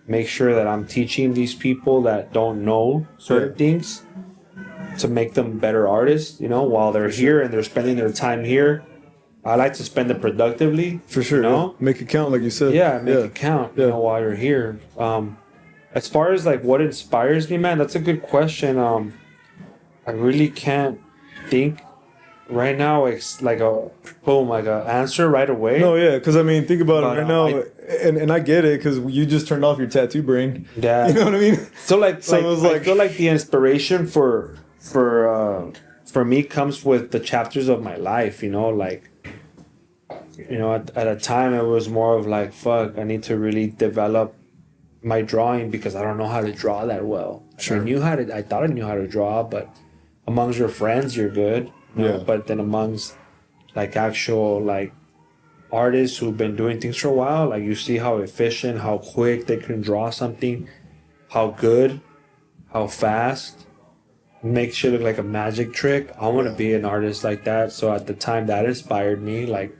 make sure that I'm teaching these people that don't know certain things to make them better artists. While they're here and they're spending their time here. I like to spend it productively. For sure. Make it count, like you said. Yeah, make it count, while you're here. As far as like what inspires me, man, that's a good question. I really can't think right now. It's like a answer right away. No, yeah, because I mean, think about it right now, and I get it because you just turned off your tattoo brain. Yeah, you know what I mean. So I feel like the inspiration for me comes with the chapters of my life. At a time it was more of like, fuck, I need to really develop my drawing because I don't know how to draw that well. Sure. I thought I knew how to draw, but amongst your friends you're good. But then amongst like actual like artists who've been doing things for a while, like you see how efficient, how quick they can draw something, how good, how fast, make shit look like a magic trick. I want to be an artist like that. So at the time that inspired me, like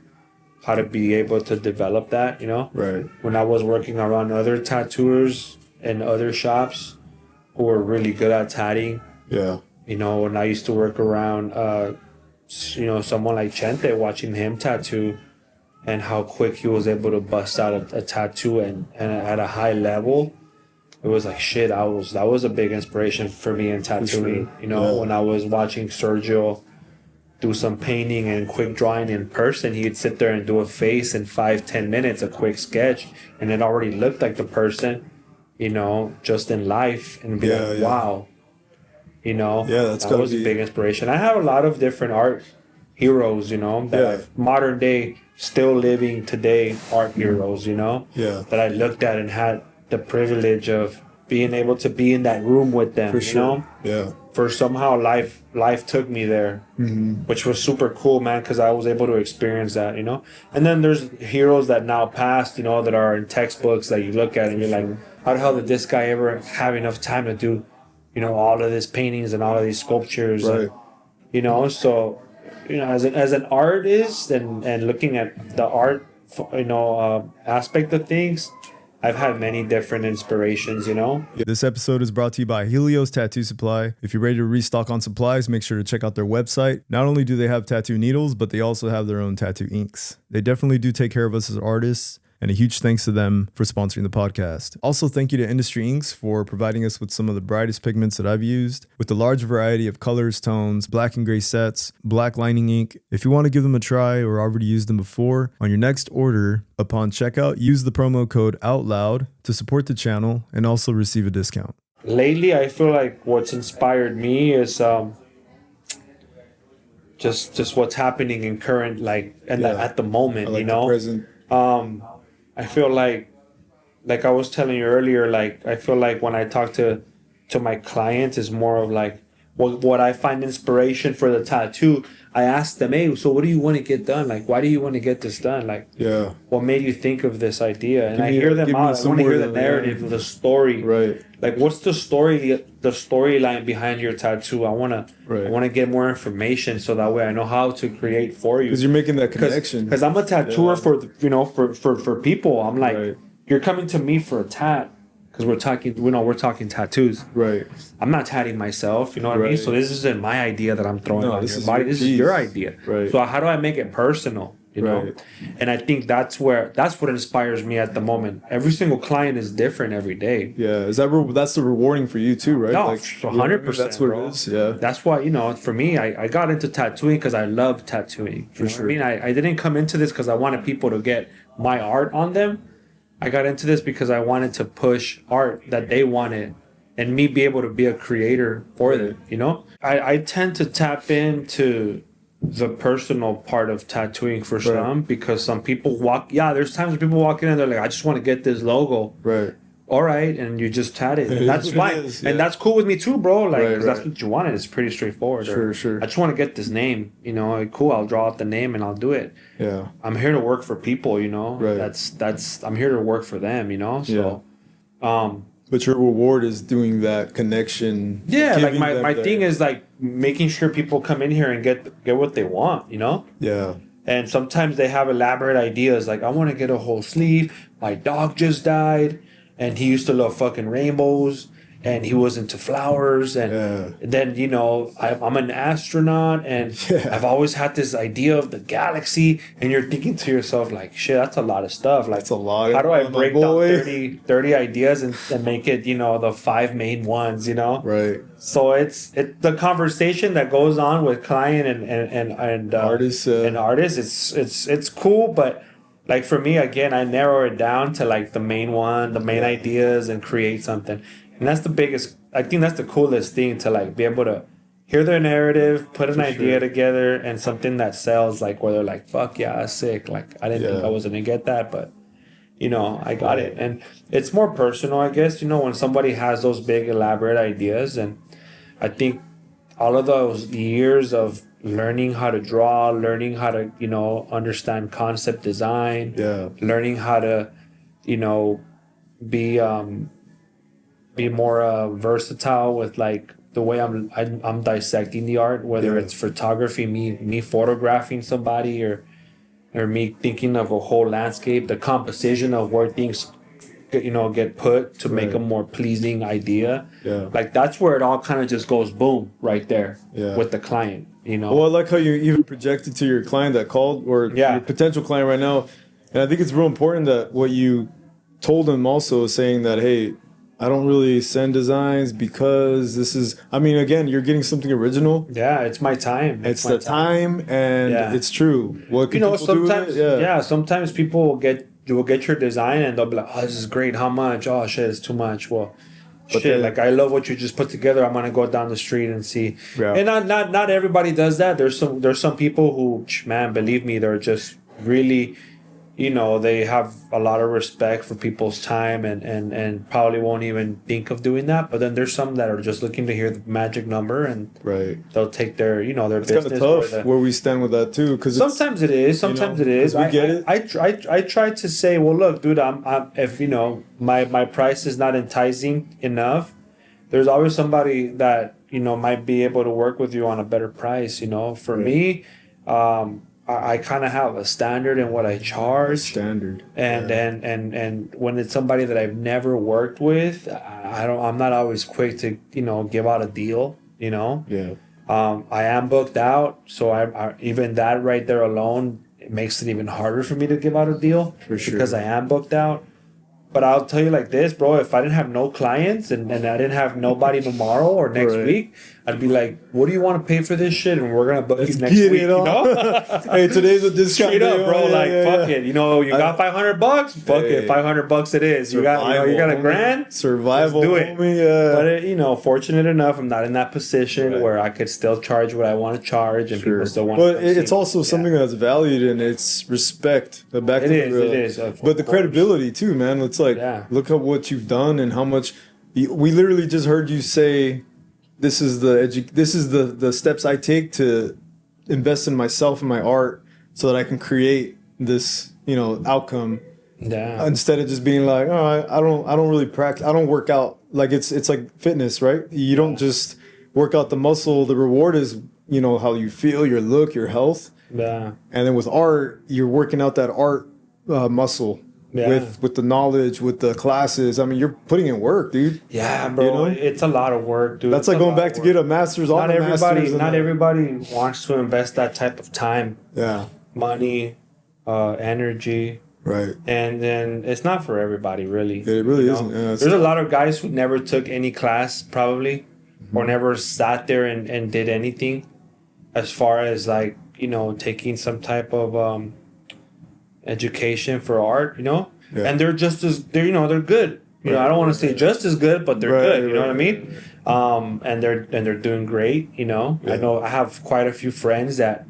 how to be able to develop that, Right. When I was working around other tattooers and other shops who were really good at tatting. Yeah. When I used to work around, someone like Chente, watching him tattoo and how quick he was able to bust out a tattoo and at a high level. It was like, shit, that was a big inspiration for me in tattooing. Sure. When I was watching Sergio do some painting and quick drawing in person, he'd sit there and do a face in 5-10 minutes, a quick sketch, and it already looked like the person, just in life, and be like, wow. That was a big inspiration. I have a lot of different art heroes, that modern day, still living today art heroes, that I looked at and had the privilege of being able to be in that room with them, For sure. Yeah. For somehow life took me there, which was super cool, man, because I was able to experience that, And then there's heroes that now passed, that are in textbooks that you look at and you're like, how the hell did this guy ever have enough time to do, all of these paintings and all of these sculptures, right? So, as an artist and looking at the art, aspect of things, I've had many different inspirations, you know? This episode is brought to you by Helios Tattoo Supply. If you're ready to restock on supplies, make sure to check out their website. Not only do they have tattoo needles, but they also have their own tattoo inks. They definitely do take care of us as artists, and a huge thanks to them for sponsoring the podcast. Also, thank you to Industry Inks for providing us with some of the brightest pigments that I've used, with a large variety of colors, tones, black and gray sets, black lining ink. If you want to give them a try or already used them before, on your next order, upon checkout, use the promo code OUTLOUD to support the channel and also receive a discount. Lately, I feel like what's inspired me is just what's happening in current, like, and at the moment, like you know? The present. I feel like I was telling you earlier, like, I feel like when I talk to my clients, it's more of like what I find inspiration for the tattoo. I ask them, hey, so what do you want to get done? Like, why do you want to get this done? Like, what made you think of this idea? And I hear them out. I want to hear the narrative, the story. Right. Like, what's the storyline behind your tattoo? I want to get more information so that way I know how to create for you. Because you're making that connection. Because I'm a tattooer for people. I'm like, you're coming to me for a tat. Because we're talking tattoos. Right. I'm not tatting myself, you know what I mean? So this isn't my idea that I'm throwing on your body. This is your idea. Right. So how do I make it personal? You know? And I think that's what inspires me at the moment. Every single client is different every day. Yeah. That's the rewarding for you too, right? No, like, 100%. That's what it is. Yeah. That's why, for me, I got into tattooing because I love tattooing. For sure. I mean, I didn't come into this because I wanted people to get my art on them. I got into this because I wanted to push art that they wanted and me be able to be a creator for them, you know? I tend to tap into the personal part of tattooing for some because some people there's times when people walk in and they're like, I just want to get this logo. Right. All right, and you just tat it, and that's fine, and that's cool with me too, bro. Like, cause that's what you wanted. It's pretty straightforward. Sure. I just want to get this name, cool. I'll draw out the name and I'll do it. Yeah. I'm here to work for people, Right. That's I'm here to work for them, So, but your reward is doing that connection. Yeah, like my thing is like making sure people come in here and get what they want, Yeah. And sometimes they have elaborate ideas, like I want to get a whole sleeve. My dog just died. And he used to love fucking rainbows, and he was into flowers, and then I'm an astronaut, and I've always had this idea of the galaxy, and you're thinking to yourself like, shit, that's a lot of stuff. Like, that's a lot. How do I break down 30 ideas and make it the 5 main ones? Right. So it's the conversation that goes on with client and artists. It's cool, but. Like for me, again, I narrow it down to like the main ideas and create something. And that's the biggest, I think that's the coolest thing, to like be able to hear their narrative, put an idea together and something that sells, like where they're like, fuck yeah, that's sick. Like I didn't think I was going to get that, but I got it. And it's more personal, I guess, when somebody has those big elaborate ideas. And I think all of those years of learning how to draw, learning how to, understand concept design, learning how to, be more versatile with like the way I'm dissecting the art, whether it's photography, me photographing somebody or me thinking of a whole landscape, the composition of where things get put to make a more pleasing idea. Like that's where it all kind of just goes boom right there with the client. Well, I like how you even projected to your client that called, or your potential client right now. And I think it's real important that what you told them also, saying that, hey, I don't really send designs because this is, again, you're getting something original. Yeah, it's my time. It's the time, and it's true. What can people sometimes, do with it? Sometimes people will get your design and they'll be like, oh, this is great. How much? Oh, shit, it's too much. Well, like I love what you just put together. I'm gonna go down the street and see. And not everybody does that. There's some people who, man, believe me, they're just really, they have a lot of respect for people's time and probably won't even think of doing that. But then there's some that are just looking to hear the magic number and they'll take their their it's business. It's kind of tough where we stand with that too, because sometimes it is. Sometimes it is. We get it. I try to say, well, look, dude, I'm if my price is not enticing enough, there's always somebody that might be able to work with you on a better price. For me, I kind of have a standard in what I charge. Standard. And when it's somebody that I've never worked with, I'm not always quick to, give out a deal, Yeah. I am booked out, so I even that right there alone, it makes it even harder for me to give out a deal. For sure. Because I am booked out. But I'll tell you like this, bro, if I didn't have no clients and I didn't have nobody tomorrow or next week, I'd be like, what do you want to pay for this shit? And we're going to book you next week, Hey, today's a discount. Straight up, bro, fuck it. You got $500? Fuck it, $500 it is. Survival, you got a grand? Survival, let's do it. Homie, But, fortunate enough, I'm not in that position where I could still charge what I want to charge and people still want to. But it's also something that's valued and it's respect. It is. But the credibility too, man. It's like, look at what you've done and how much. We literally just heard you say, this is the steps I take to invest in myself and my art so that I can create this, outcome. Yeah. Instead of just being like, oh, I don't really practice. I don't work out. Like it's like fitness, right? You don't just work out the muscle. The reward is, how you feel, your look, your health. Yeah. And then with art, you're working out that art muscle. Yeah. With the knowledge, with the classes. I mean, you're putting in work, dude. Yeah, bro. It's a lot of work, dude. That's like going back to get a master's. Not everybody wants to invest that type of time. Yeah. Money, energy. Right. And then it's not for everybody, really. It really isn't. Yeah, there's a lot of guys who never took any class, probably, or never sat there and did anything as far as taking some type of education for art, and they're just as they're good. I don't want to say just as good, but they're good. You know what I mean? And they're doing great. I know I have quite a few friends that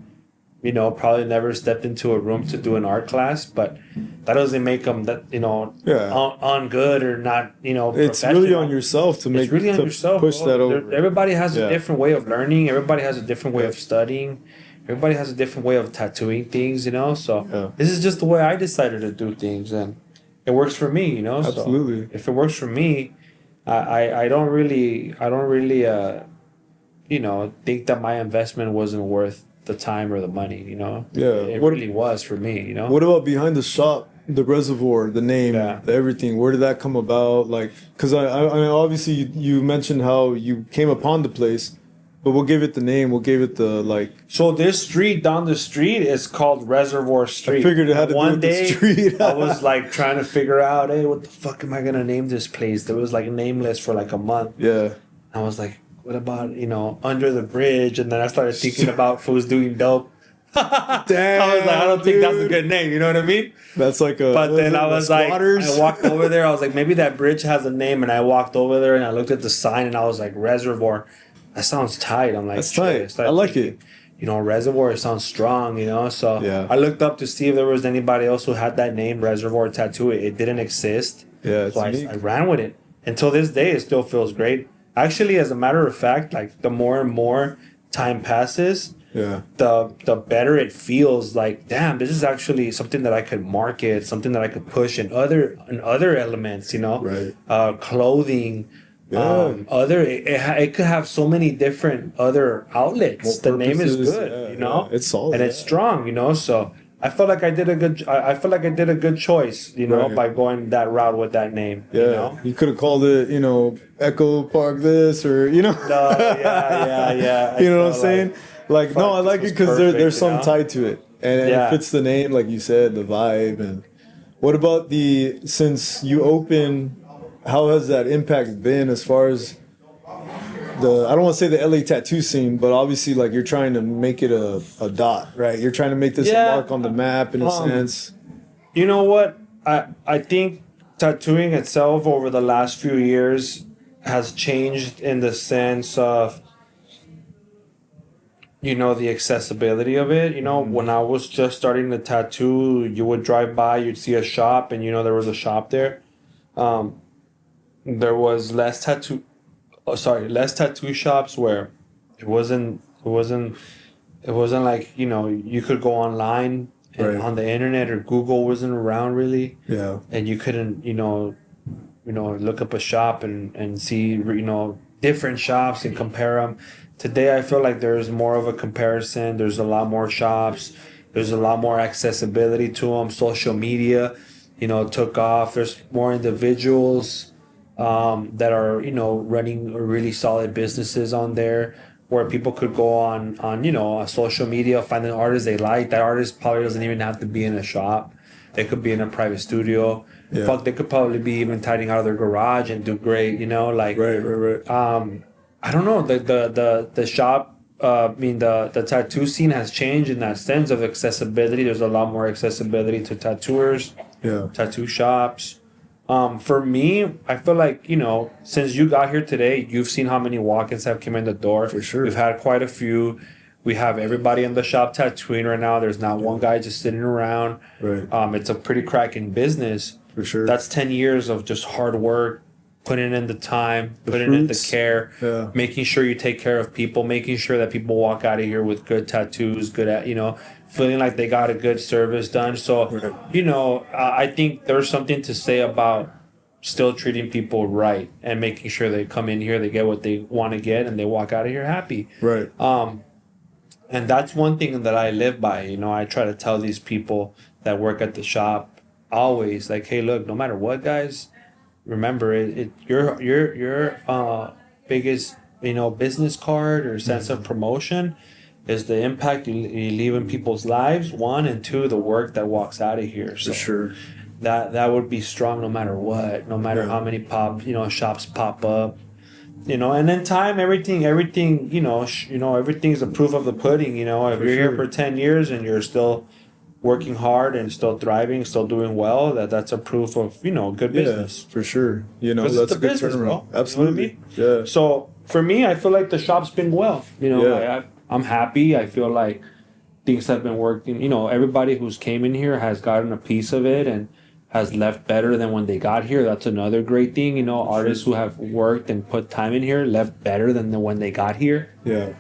probably never stepped into a room to do an art class, but that doesn't make them on good or not. It's really on yourself to make. It's really on yourself. Push that over. Everybody has a different way of learning. Everybody has a different way of studying. Everybody has a different way of tattooing things, So this is just the way I decided to do things, and it works for me, Absolutely. So if it works for me, I don't really, think that my investment wasn't worth the time or the money, Yeah. It really was for me, What about behind the shop, the Reservoir, the name, the everything? Where did that come about? Because I mean, obviously you mentioned how you came upon the place. But we'll give it the name. We'll give it the So this street down the street is called Reservoir Street. I figured it had to do with the street. I was trying to figure out, hey, what the fuck am I gonna name this place? There was nameless for a month. Yeah. I was like, what about Under the Bridge? And then I started thinking about who's doing dope. Damn. I was like, I don't think that's a good name. You know what I mean? That's like a. But then I was like, I walked over there. I was like, maybe that bridge has a name. And I walked over there and I looked at the sign and I was like, Reservoir. That sounds tight. I'm like, that's tight. I like it. Reservoir, it sounds strong, So I looked up to see if there was anybody else who had that name, Reservoir Tattoo. It didn't exist. Yeah, so I ran with it. Until this day, it still feels great. Actually, as a matter of fact, the more and more time passes, the better it feels. Damn, this is actually something that I could market, something that I could push in other elements, Right. Clothing. Yeah. It could have so many different other outlets. The name is good, It's solid, and it's strong, So I felt like I did a good choice, by going that route with that name. Yeah, you could have called it, Echo Park this or yeah. You know what I'm saying? No, I like it because there's some tie to it, and it fits the name, like you said, the vibe. And what about since you open? How has that impact been as far as I don't want to say the LA tattoo scene, but obviously you're trying to make it a dot, right? You're trying to make this a mark on the map in a sense. You know what? I think tattooing itself over the last few years has changed in the sense of, the accessibility of it. When I was just starting to tattoo, you would drive by, you'd see a shop, and there was a shop there. There was less tattoo shops where it wasn't like, you could go online and on the internet, or Google wasn't around really. Yeah. And you couldn't, look up a shop and see, different shops and compare them. Today, I feel like there's more of a comparison. There's a lot more shops. There's a lot more accessibility to them. Social media, took off. There's more individuals that are, running really solid businesses on there, where people could go on social media, find an artist they like. That artist probably doesn't even have to be in a shop. They could be in a private studio. Yeah. Fuck, they could probably be even tidying out of their garage and do great, like. Right. I don't know. The shop, the tattoo scene has changed in that sense of accessibility. There's a lot more accessibility to tattooers, tattoo shops. For me, I feel like, since you got here today, you've seen how many walk-ins have come in the door. For sure. We've had quite a few. We have everybody in the shop tattooing right now. There's not one guy just sitting around. Right. It's a pretty cracking business. For sure. That's 10 years of just hard work, putting in the time, putting in the care, making sure you take care of people, making sure that people walk out of here with good tattoos, good at, feeling like they got a good service done. So, I think there's something to say about still treating people right and making sure they come in here, they get what they want to get, and they walk out of here happy. Right. And that's one thing that I live by. I try to tell these people that work at the shop always, like, hey, look, no matter what, guys, remember your biggest business card or sense of promotion is the impact you leave in people's lives, one, and two, the work that walks out of here. So for sure, that would be strong no matter what, no matter how many shops pop up, and then time, everything everything's a proof of the pudding. If you're here for 10 years and you're still working hard and still thriving, still doing well, that's a proof of good business. For sure. That's a good business, turnaround. Bro. Absolutely. You know what I mean? Yeah. So for me, I feel like the shop's been well. I'm happy. I feel like things have been working. Everybody who's came in here has gotten a piece of it and has left better than when they got here. That's another great thing. Artists who have worked and put time in here left better than when they got here. Yeah.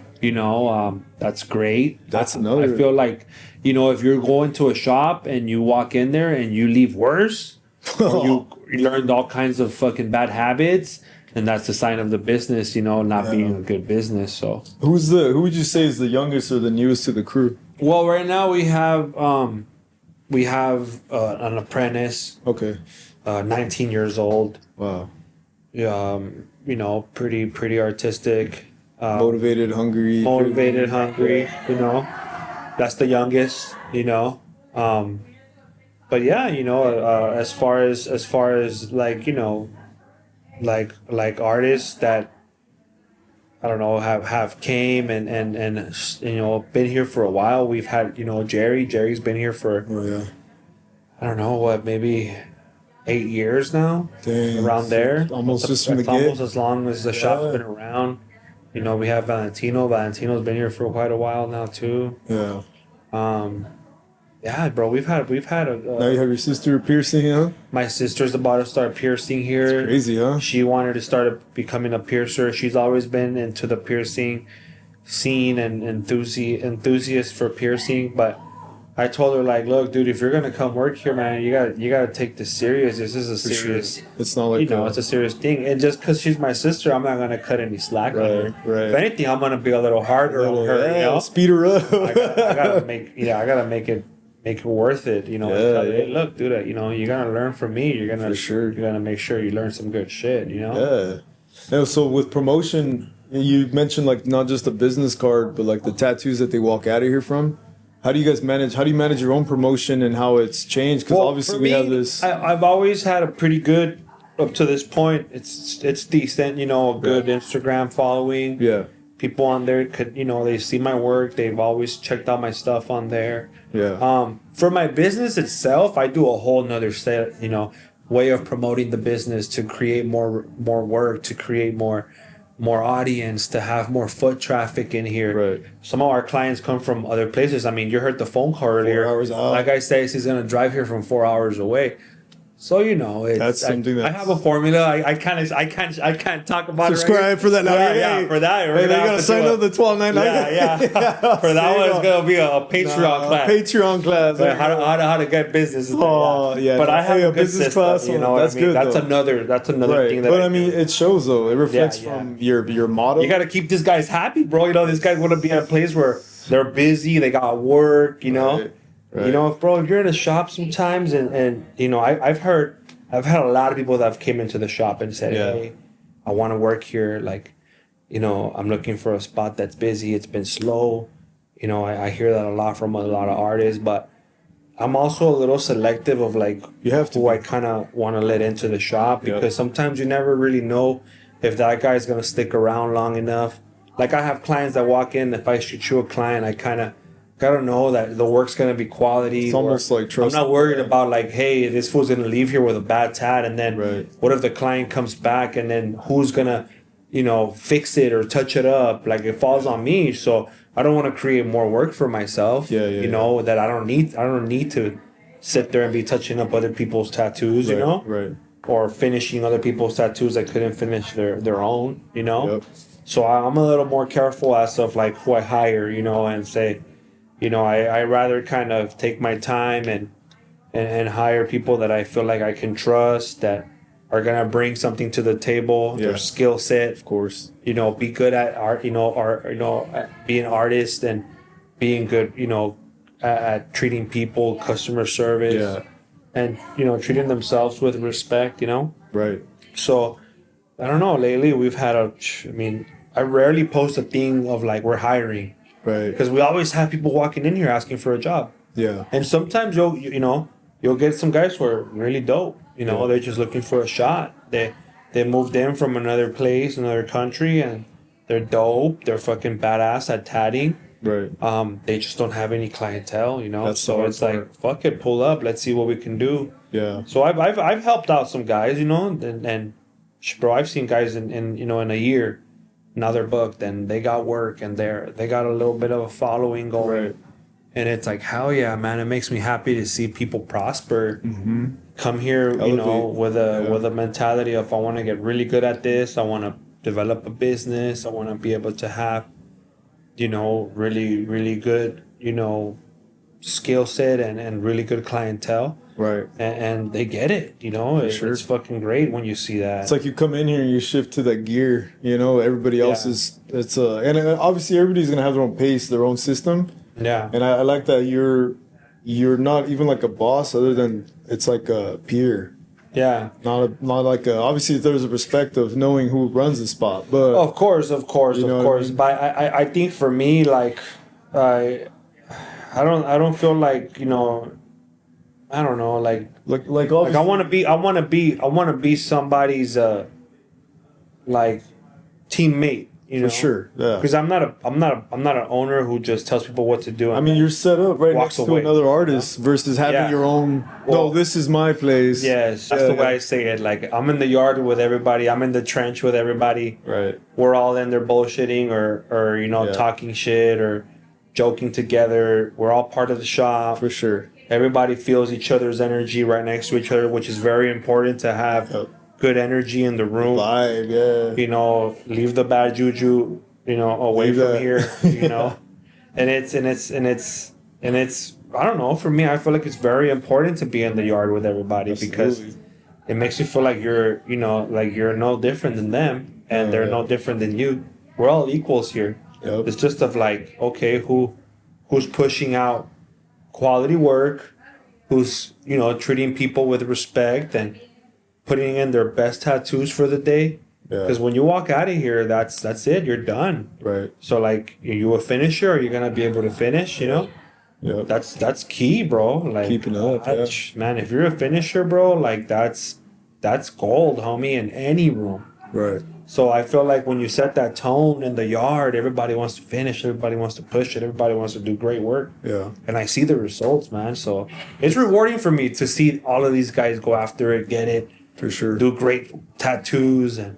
That's great. That's another. I feel like, if you're going to a shop and you walk in there and you leave worse, or you learned all kinds of fucking bad habits, then that's a sign of the business, not being a good business. So who would you say is the youngest or the newest to the crew? Well, right now we have an apprentice. Okay. 19 years old. Wow. Yeah. Pretty artistic. Motivated, hungry. That's the youngest, but yeah, as far as like artists that I don't know have came and been here for a while. We've had Jerry's been here for I don't know what, maybe 8 years now. Dang. Around there, almost just from the almost as long as the shop's been around. We have Valentino. Valentino's been here for quite a while now too. Yeah. Yeah, bro. We've had a. Now you have your sister piercing, huh? My sister's about to start piercing here. It's crazy, huh? She wanted to start becoming a piercer. She's always been into the piercing scene and enthusiast for piercing, but I told her, like, look, dude, if you're gonna come work here, man, you gotta take this serious. This is a serious. Sure. It's not like it's a serious thing. And just because she's my sister, I'm not gonna cut any slack on her. Right. If anything, I'm gonna be a little harder on her. Speed her up. I gotta make it worth it. Hey, look, dude, you're gonna learn from me. You're gonna you're gonna make sure you learn some good shit. Yeah. And so with promotion, you mentioned like not just a business card, but like the tattoos that they walk out of here from. How do you manage your own promotion and how it's changed? Because obviously we have this. I've always had a pretty good, up to this point, it's decent, a good Instagram following. Yeah. People on there could, they see my work. They've always checked out my stuff on there. Yeah. For my business itself, I do a whole nother set, way of promoting the business to create more work, to create more audience, to have more foot traffic in here. Right. Some of our clients come from other places. I mean, you heard the phone call earlier. 4 hours out. Like I say, he's gonna drive here from 4 hours away. So it's that's something that I have a formula. I can't talk about subscribe it. for that. For that. Hey, they gotta sign up the $12.99. Yeah. For that one, it's gonna be a Patreon class. Patreon class. How to get business. Yeah. But I have a good business system, class. That's good. That's another right. thing. That but I mean, it shows though. It reflects from your motto. You gotta keep these guys happy, bro. These guys want to be at a place where they're busy. They got work. Right. Right. You know, if you're in a shop sometimes, and you know, I've had a lot of people that have came into the shop and said, hey, I want to work here. Like, you know, I'm looking for a spot that's busy. It's been slow. You know, I hear that a lot from a lot of artists, but I'm also a little selective of like who I kind of want to let into the shop, because sometimes you never really know if that guy's going to stick around long enough. Like, I have clients that walk in. If I shoot you a client, I kind of gotta know that the work's gonna be quality. It's almost like trust. I'm not worried about like, hey, this fool's gonna leave here with a bad tat, and then what if the client comes back, and then who's gonna, you know, fix it or touch it up? Like, it falls on me. So I don't want to create more work for myself. You know, that I don't need to sit there and be touching up other people's tattoos. You know, or finishing other people's tattoos that couldn't finish their own. You know, so I'm a little more careful as of like who I hire. You know, and say, you know, I rather kind of take my time and hire people that I feel like I can trust, that are gonna bring something to the table, their skill set, of course. You know, be good at art, you know, or you know, being an artist and being good, you know, at treating people, customer service, and you know, treating themselves with respect, you know. Right. So I don't know. Lately, we've had I rarely post a thing of like we're hiring. Right. Because we always have people walking in here asking for a job. Yeah. And sometimes you'll get some guys who are really dope. You know, they're just looking for a shot. They moved in from another place, another country, and they're dope. They're fucking badass at tatting. Right. They just don't have any clientele, you know. That's so it's like, fuck it, pull up. Let's see what we can do. Yeah. So I've helped out some guys, you know, and bro, I've seen guys in you know, in a year. Now they're booked and they got work and they got a little bit of a following going. Right. And it's like, hell yeah, man. It makes me happy to see people prosper. Mm-hmm. Come here, you know, with a mentality of, I want to get really good at this. I want to develop a business. I want to be able to have, you know, really, really good, you know, skill set and really good clientele. Right. And they get it, you know. It's fucking great when you see that. It's like you come in here and you shift to that gear, you know. Everybody else is, and obviously everybody's going to have their own pace, their own system. Yeah. And I like that you're not even like a boss, other than it's like a peer. Yeah. Not like obviously there's a respect of knowing who runs the spot, but of course. But I think for me, like, I don't feel like, you know, I don't know, like I want to be somebody's like teammate, you know. For sure, yeah. Because I'm not an owner who just tells people what to do. I mean, you're set up right next to another artist versus having your own. Well, no, this is my place. Yes, that's the way I say it. Like, I'm in the yard with everybody. I'm in the trench with everybody. Right. We're all in there bullshitting or you know, talking shit or joking together. We're all part of the shop. For sure. Everybody feels each other's energy right next to each other, which is very important to have good energy in the room. Vibe, yeah. You know, leave the bad juju, you know, away from here, you know. And it's I don't know, for me, I feel like it's very important to be in the yard with everybody. Absolutely. Because it makes you feel like you're, you know, like you're no different than them and they're no different than you. We're all equals here. Yep. It's just of like, okay, who's pushing out quality work, who's, you know, treating people with respect and putting in their best tattoos for the day. Because when you walk out of here, that's it. You're done. Right. So like, are you a finisher? Are you gonna be able to finish? You know. Yeah. That's key, bro. Like, keeping up. Man, if you're a finisher, bro, like that's gold, homie, in any room. Right. So I feel like when you set that tone in the yard, everybody wants to finish, everybody wants to push it, everybody wants to do great work. Yeah. And I see the results, man. So it's rewarding for me to see all of these guys go after it, get it. For sure. Do great tattoos, and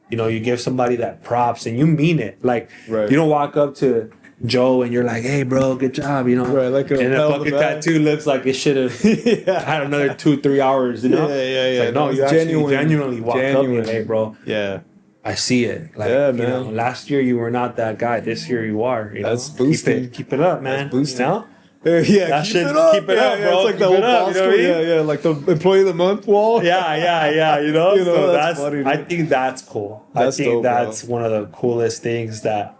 you know, you give somebody that props and you mean it. Like, you don't walk up to Joe and you're like, hey bro, good job, you know. Right, like and the fucking tattoo looks like it should have had another 2-3 hours, you know? Yeah. Like, no, you genuinely walk up and hey bro. Yeah. I see it. Like, man. You know, last year you were not that guy. This year you are. You That's know? boosting. Keep it up, man. That's boosting. You know? Yeah, keep it up, bro. It's like the whole boss, yeah, like the employee of the month wall. Yeah, you know. So that's funny, I think that's cool. I think dope, that's one of the coolest things that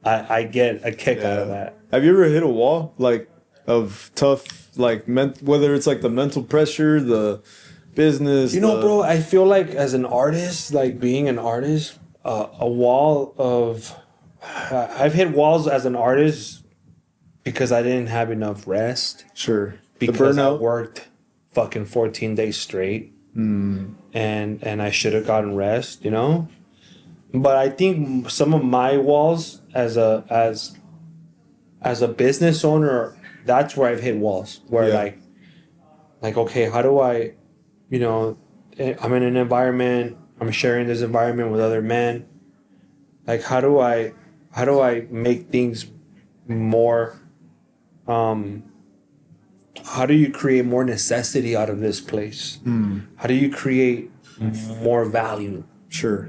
I get a kick out of that. Have you ever hit a wall? Like of tough, like, whether it's like the mental pressure, the business. Bro, I feel like as an artist, like being an artist, a wall of... I've hit walls as an artist because I didn't have enough rest. Sure. Because I worked fucking 14 days straight. And I should have gotten rest, But I think some of my walls as a business owner, that's where I've hit walls. Where like okay, how do I, I'm in an environment, I'm sharing this environment with other men. Like how do I make things more how do you create more necessity out of this place? How do you create more value? Sure.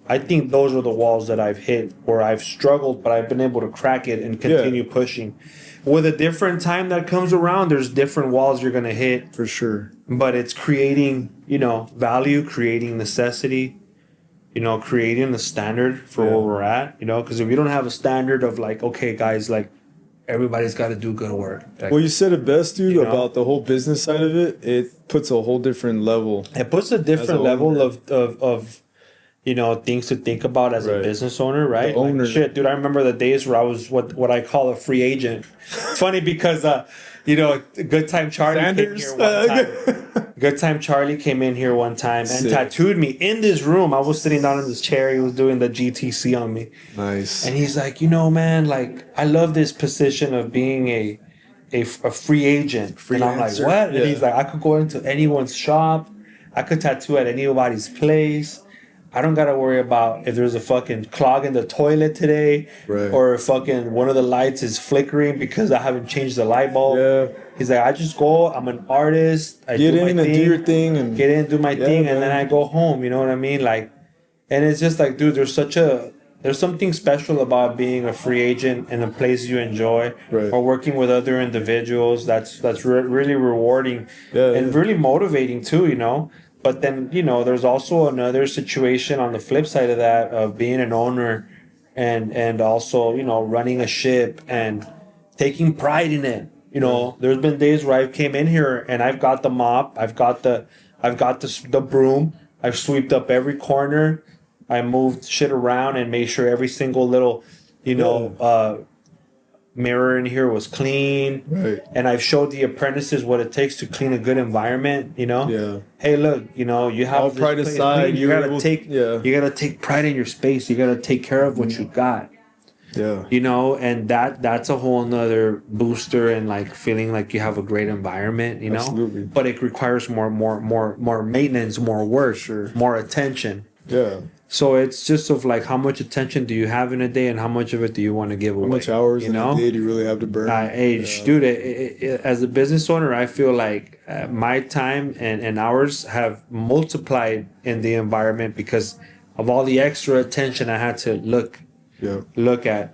I think those are the walls that I've hit where I've struggled, but I've been able to crack it and continue pushing. With a different time that comes around, there's different walls you're going to hit. For sure. But it's creating, value, creating necessity, creating the standard for where we're at, because if you don't have a standard of like, okay, guys, like, everybody's got to do good work. Like, well, you said it best, dude, about the whole business side of it. It puts a whole different level. It puts a different level of things to think about as a business owner, right? Like, shit, dude, I remember the days where I was what I call a free agent. It's funny because, Good Time Charlie came here one time. Good Time Charlie came in here one time and tattooed me in this room. I was sitting down in this chair. He was doing the GTC on me. Nice. And he's like, man, like, I love this position of being a free agent. And I'm like, what? And he's like, I could go into anyone's shop. I could tattoo at anybody's place. I don't gotta worry about if there's a fucking clog in the toilet today, or if fucking one of the lights is flickering because I haven't changed the light bulb. Yeah. He's like, I just go. I'm an artist. I get in and do your thing, and get in, do my thing, and then I go home. You know what I mean? Like, and it's just like, dude, there's something special about being a free agent in a place you enjoy, or working with other individuals. That's really rewarding and really motivating too. But then, there's also another situation on the flip side of that of being an owner and also, running a ship and taking pride in it. There's been days where I came in here and I've got the mop, I've got the broom, I've swept up every corner, I moved shit around and made sure every single little, mirror in here was clean, and I've showed the apprentices what it takes to clean a good environment. Hey, look, you have all pride aside, you gotta take pride in your space. You gotta take care of what you got. And that's a whole nother booster and like feeling like you have a great environment. Absolutely. But it requires more maintenance, more work, more attention. So it's just of like how much attention do you have in a day and how much of it do you want to give away? How much hours in a day do you really have to burn? Dude, as a business owner, I feel like my time and hours have multiplied in the environment because of all the extra attention I had to look at,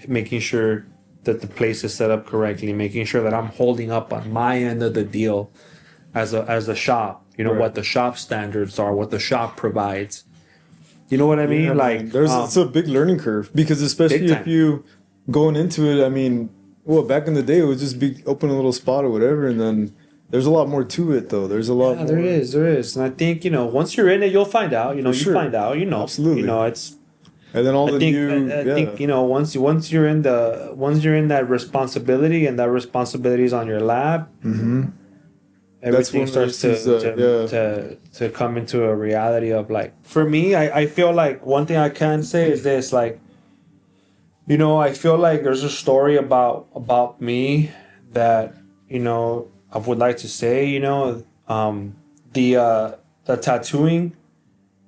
making sure that the place is set up correctly, making sure that I'm holding up on my end of the deal as a shop, what the shop standards are, what the shop provides. You know what I mean? Yeah, like, it's a big learning curve because especially if you going into it, I mean, back in the day it would just be open a little spot or whatever, and then there's a lot more to it though. There's a lot more. There is, and I think once you're in it, you'll find out. You find out. Absolutely. It's. And then I think once you're in that responsibility and that responsibility is on your lap. Everything starts to come into a reality of like, for me, I feel like one thing I can say is this, like, I feel like there's a story about me that, I would like to say, the tattooing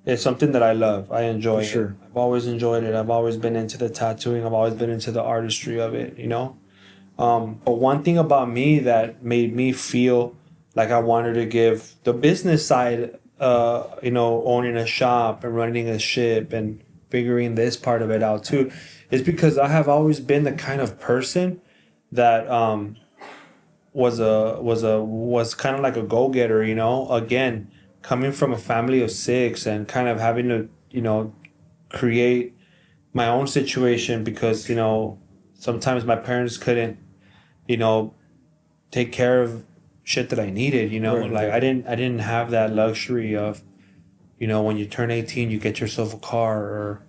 is something that I love. I enjoy it. I've always enjoyed it. I've always been into the tattooing. I've always been into the artistry of it, But one thing about me that made me feel like I wanted to give the business side, owning a shop and running a ship and figuring this part of it out too, is because I have always been the kind of person that was kind of like a go-getter, again, coming from a family of 6 and kind of having to, create my own situation because, sometimes my parents couldn't, you know, take care of shit that I needed, you know, like I didn't have that luxury of, you know, when you turn 18, you get yourself a car, or,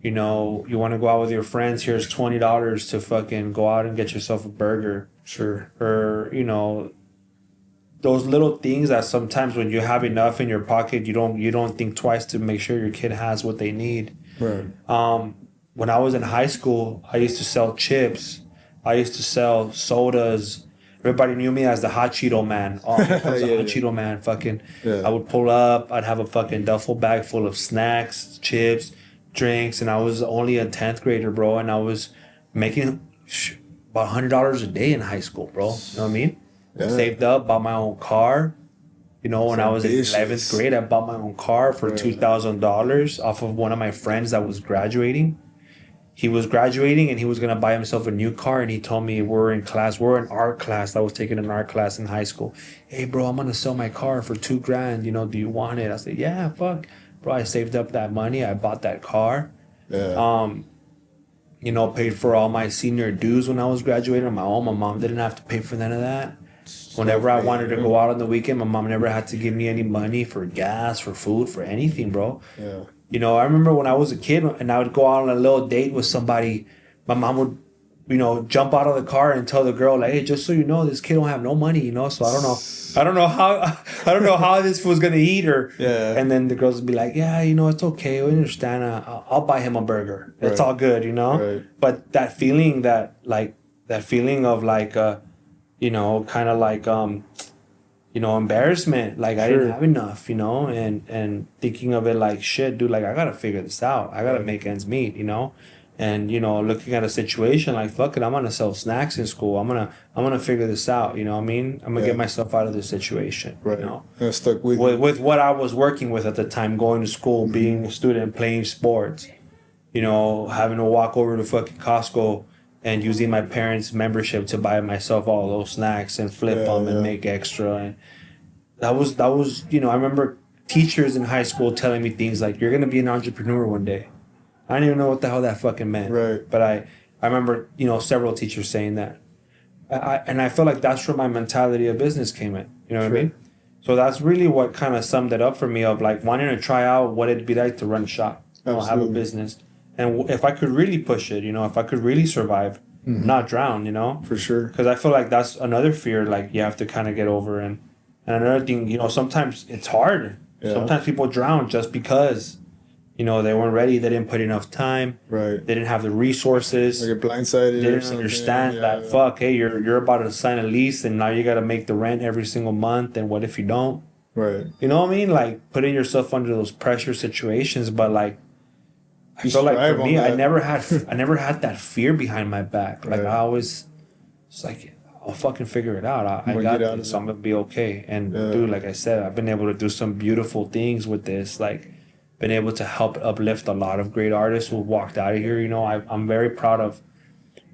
you know, you want to go out with your friends, here's $20 to fucking go out and get yourself a burger. Sure. Or, you know, those little things that sometimes when you have enough in your pocket, you don't think twice to make sure your kid has what they need. Right. When I was in high school, I used to sell chips. I used to sell sodas. Everybody knew me as the hot Cheeto man. Oh, here comes the hot Cheeto man. Fucking, I would pull up. I'd have a fucking duffel bag full of snacks, chips, drinks, and I was only a 10th grader, bro. And I was making about $100 a day in high school, bro. You know what I mean? Yeah. Saved up, bought my own car. You know, when I was in 11th grade, I bought my own car for $2,000 off of one of my friends that was graduating. He was graduating and he was going to buy himself a new car. And he told me, we're in art class. I was taking an art class in high school. Hey, bro, I'm going to sell my car for $2,000. You know, do you want it? I said, yeah, fuck. Bro, I saved up that money. I bought that car. Yeah. You know, paid for all my senior dues when I was graduating on my own. My mom didn't have to pay for none of that. Whenever I wanted to go out on the weekend, my mom never had to give me any money for gas, for food, for anything, bro. Yeah. You know, I remember when I was a kid and I would go out on a little date with somebody, my mom would, you know, jump out of the car and tell the girl, like, hey, just so you know, this kid don't have no money, you know, so I don't know how this was gonna eat, or and then the girls would be like, yeah, you know, it's okay, we understand, I'll buy him a burger, it's all good, you know. But that feeling of like you know, kind of like you know, embarrassment, like I didn't have enough, you know, and thinking of it like, shit, dude, like I gotta figure this out, I gotta make ends meet, you know. And, you know, looking at a situation like, fuck it, I'm gonna sell snacks in school, I'm gonna figure this out, you know what I mean, I'm gonna get myself out of this situation, you know. Stuck with what I was working with at the time, going to school, being a student, playing sports, you know, having to walk over to fucking Costco and using my parents' membership to buy myself all those snacks and flip them and make extra. And that was, you know, I remember teachers in high school telling me things like, you're going to be an entrepreneur one day. I didn't even know what the hell that fucking meant. Right. But I remember, you know, several teachers saying that. And I feel like that's where my mentality of business came in. You know what I mean? So that's really what kind of summed it up for me, of like wanting to try out what it'd be like to run a shop, you know, have a business. And if I could really push it, you know, if I could really survive, not drown, you know? For sure. Because I feel like that's another fear, like, you have to kind of get over. And another thing, you know, sometimes it's hard. Yeah. Sometimes people drown just because, you know, they weren't ready. They didn't put enough time. Right. They didn't have the resources. Like you're blindsided. They didn't understand that, fuck, hey, you're about to sign a lease and now you got to make the rent every single month. And what if you don't? Right. You know what I mean? Like, putting yourself under those pressure situations, but like, I feel like for me, I never had that fear behind my back. Like I always, it's like, I'll fucking figure it out. I got this, so I'm gonna be okay. And dude, like I said, I've been able to do some beautiful things with this. Like, been able to help uplift a lot of great artists who walked out of here. You know, I'm very proud of,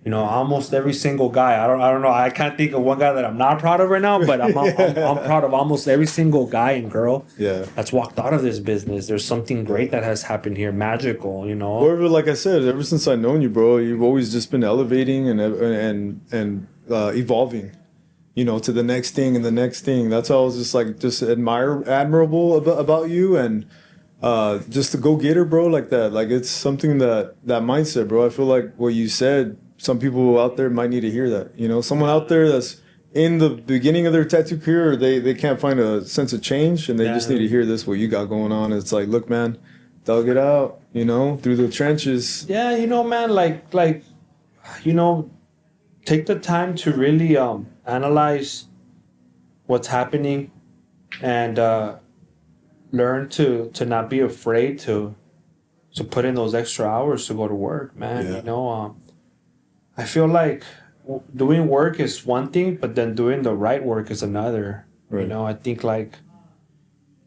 you know, almost every single guy. I don't know. I can't think of one guy that I'm not proud of right now, but I'm proud of almost every single guy and girl that's walked out of this business. There's something great that has happened here, magical, you know. Well, like I said, ever since I've known you, bro, you've always just been elevating and evolving, you know, to the next thing and the next thing. That's all I was just admirable about you, and just the go-getter, bro, like that. Like, it's something that mindset, bro. I feel like what you said, some people out there might need to hear that. You know, someone out there that's in the beginning of their tattoo career, they can't find a sense of change, and they just need to hear this, what you got going on. It's like, look, man, dug it out, you know, through the trenches. Yeah, you know, man, like, you know, take the time to really analyze what's happening, and learn to not be afraid to put in those extra hours to go to work, man. You know, I feel like doing work is one thing, but then doing the right work is another. Right. You know, I think like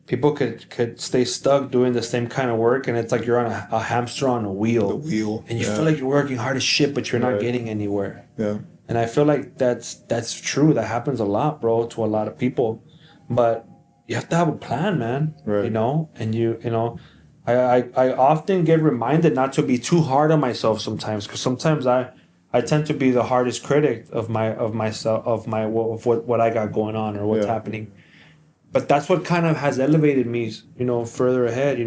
people could stay stuck doing the same kind of work, and it's like you're on a hamster on a wheel. The wheel. And you feel like you're working hard as shit, but you're not getting anywhere. Yeah. And I feel like that's true. That happens a lot, bro, to a lot of people. But you have to have a plan, man. Right. You know, and you know, I often get reminded not to be too hard on myself sometimes, because sometimes I I tend to be the hardest critic of myself, of what I got going on or what's happening. But that's what kind of has elevated me, further ahead,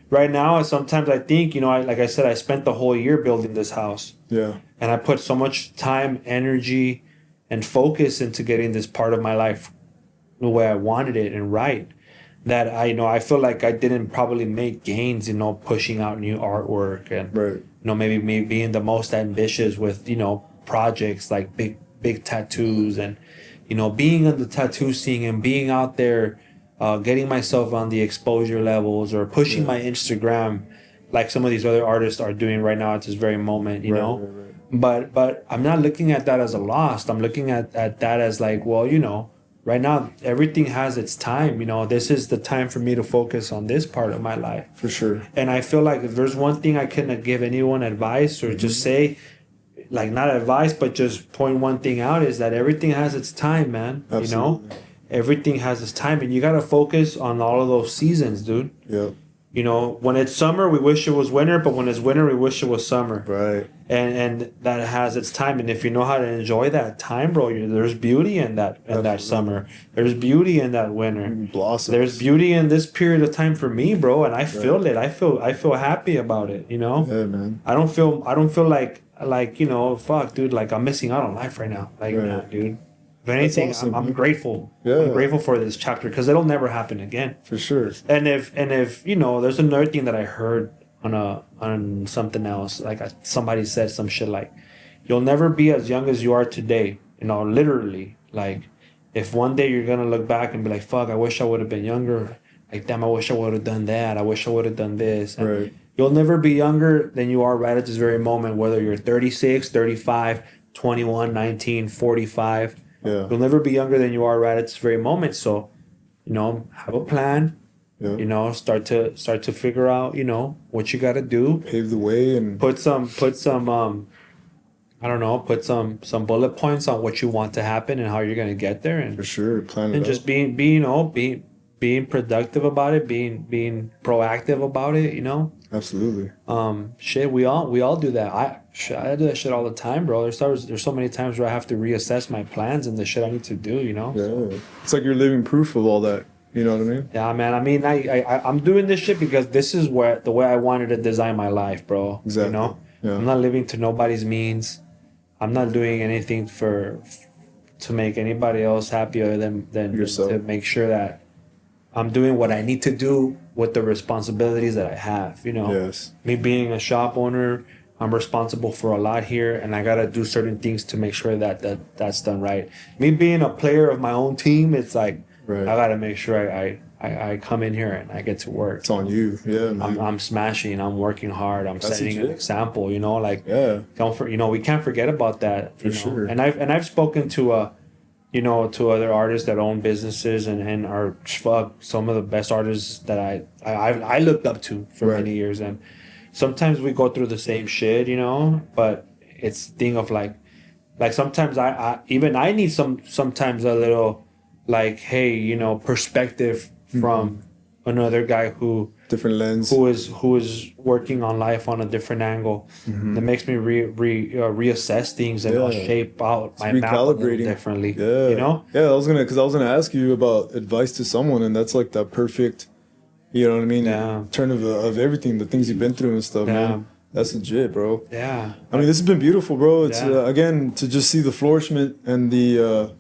Right now, sometimes I think, like I said, I spent the whole year building this house. Yeah. And I put so much time, energy, and focus into getting this part of my life the way I wanted it and right, that I feel like I didn't probably make gains, pushing out new artwork and, maybe me being the most ambitious with, projects like big tattoos and, being on the tattoo scene and being out there, getting myself on the exposure levels or pushing my Instagram like some of these other artists are doing right now at this very moment, But I'm not looking at that as a loss. I'm looking at that as like, well, right now everything has its time. This is the time for me to focus on this part of my life. For sure. And I feel like if there's one thing I can give anyone advice or just say, like not advice, but just point one thing out, is that everything has its time, man. Absolutely. Everything has its time, and you got to focus on all of those seasons, dude. Yeah. When it's summer, we wish it was winter, but when it's winter, we wish it was summer. Right. And that has its time, and if you know how to enjoy that time, bro, there's beauty in that summer. There's beauty in that winter. Blossoms. There's beauty in this period of time for me, bro, and I feel it. I feel happy about it. Yeah, man. I don't feel like fuck, dude, like I'm missing out on life right now. Like, nah, dude. If anything, awesome, I'm grateful. Yeah. I'm grateful for this chapter because it'll never happen again. For sure. And if there's another thing that I heard on something else, like somebody said some shit like, you'll never be as young as you are today. Literally, like if one day you're gonna look back and be like, fuck, I wish I would have been younger. Like, damn, I wish I would have done that. I wish I would have done this. And right. You'll never be younger than you are right at this very moment, whether you're 36, 35, 21, 19, 45. Yeah. You'll never be younger than you are right at this very moment. So, have a plan. Yeah. Start to figure out, what you got to do. Pave the way and put some I don't know, put some bullet points on what you want to happen and how you're going to get there. And for sure, plan it and out. just being productive about it, being proactive about it, Absolutely. Shit, we all do that. I do that shit all the time, bro. There's so many times where I have to reassess my plans and the shit I need to do, Yeah. It's like you're living proof of all that. You know what I mean? Yeah, man. I mean, I'm doing this shit because this is the way I wanted to design my life, bro. Exactly. Yeah. I'm not living to nobody's means. I'm not doing anything to make anybody else happy other than yourself. To make sure that I'm doing what I need to do with the responsibilities that I have, Yes. Me being a shop owner, I'm responsible for a lot here, and I gotta do certain things to make sure that's done right. Me being a player of my own team, it's like I gotta make sure I come in here and I get to work. It's on you, yeah. Man. I'm smashing. I'm working hard. I'm setting an example. We can't forget about that. For sure. And I've spoken to to other artists that own businesses and are some of the best artists that I looked up to for many years. And sometimes we go through the same shit, but it's thing of like sometimes I need sometimes a little like, hey, perspective from another guy who different lens who is working on life on a different angle that makes me reassess things and shape out my map a little differently. I was gonna ask you about advice to someone, and that's like that perfect, you know what I mean, turn of everything, the things you've been through and stuff, man. That's legit, bro. Yeah. I mean, this has been beautiful, bro. It's again to just see the flourishment and the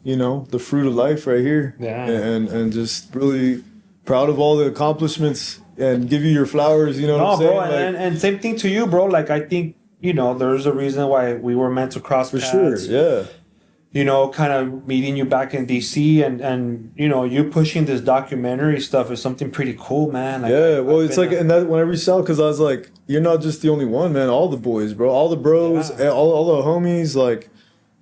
the fruit of life right here. Yeah. And just really proud of all the accomplishments and give you your flowers. You know what I'm saying? Bro, and same thing to you, bro. Like I think there's a reason why we were meant to cross paths. For sure. Yeah. Kind of meeting you back in DC and you pushing this documentary stuff is something pretty cool, man. Like, it's like, and that when I reached out, because I was like, you're not just the only one, man. All the boys, bro, all the bros, all the homies, like,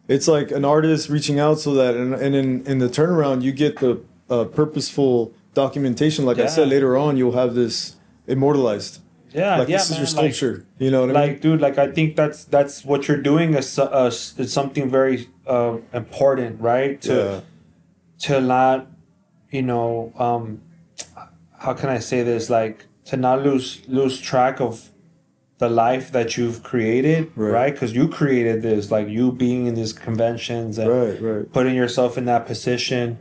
it's like an artist reaching out so that, and in the turnaround, you get the purposeful documentation. Like I said, later on, you'll have this immortalized. Yeah, like this is your sculpture. You know what I mean? Like, dude, like I think that's what you're doing is something very important, right? To not, how can I say this? Like to not lose track of the life that you've created, right? Because you created this, like you being in these conventions and putting yourself in that position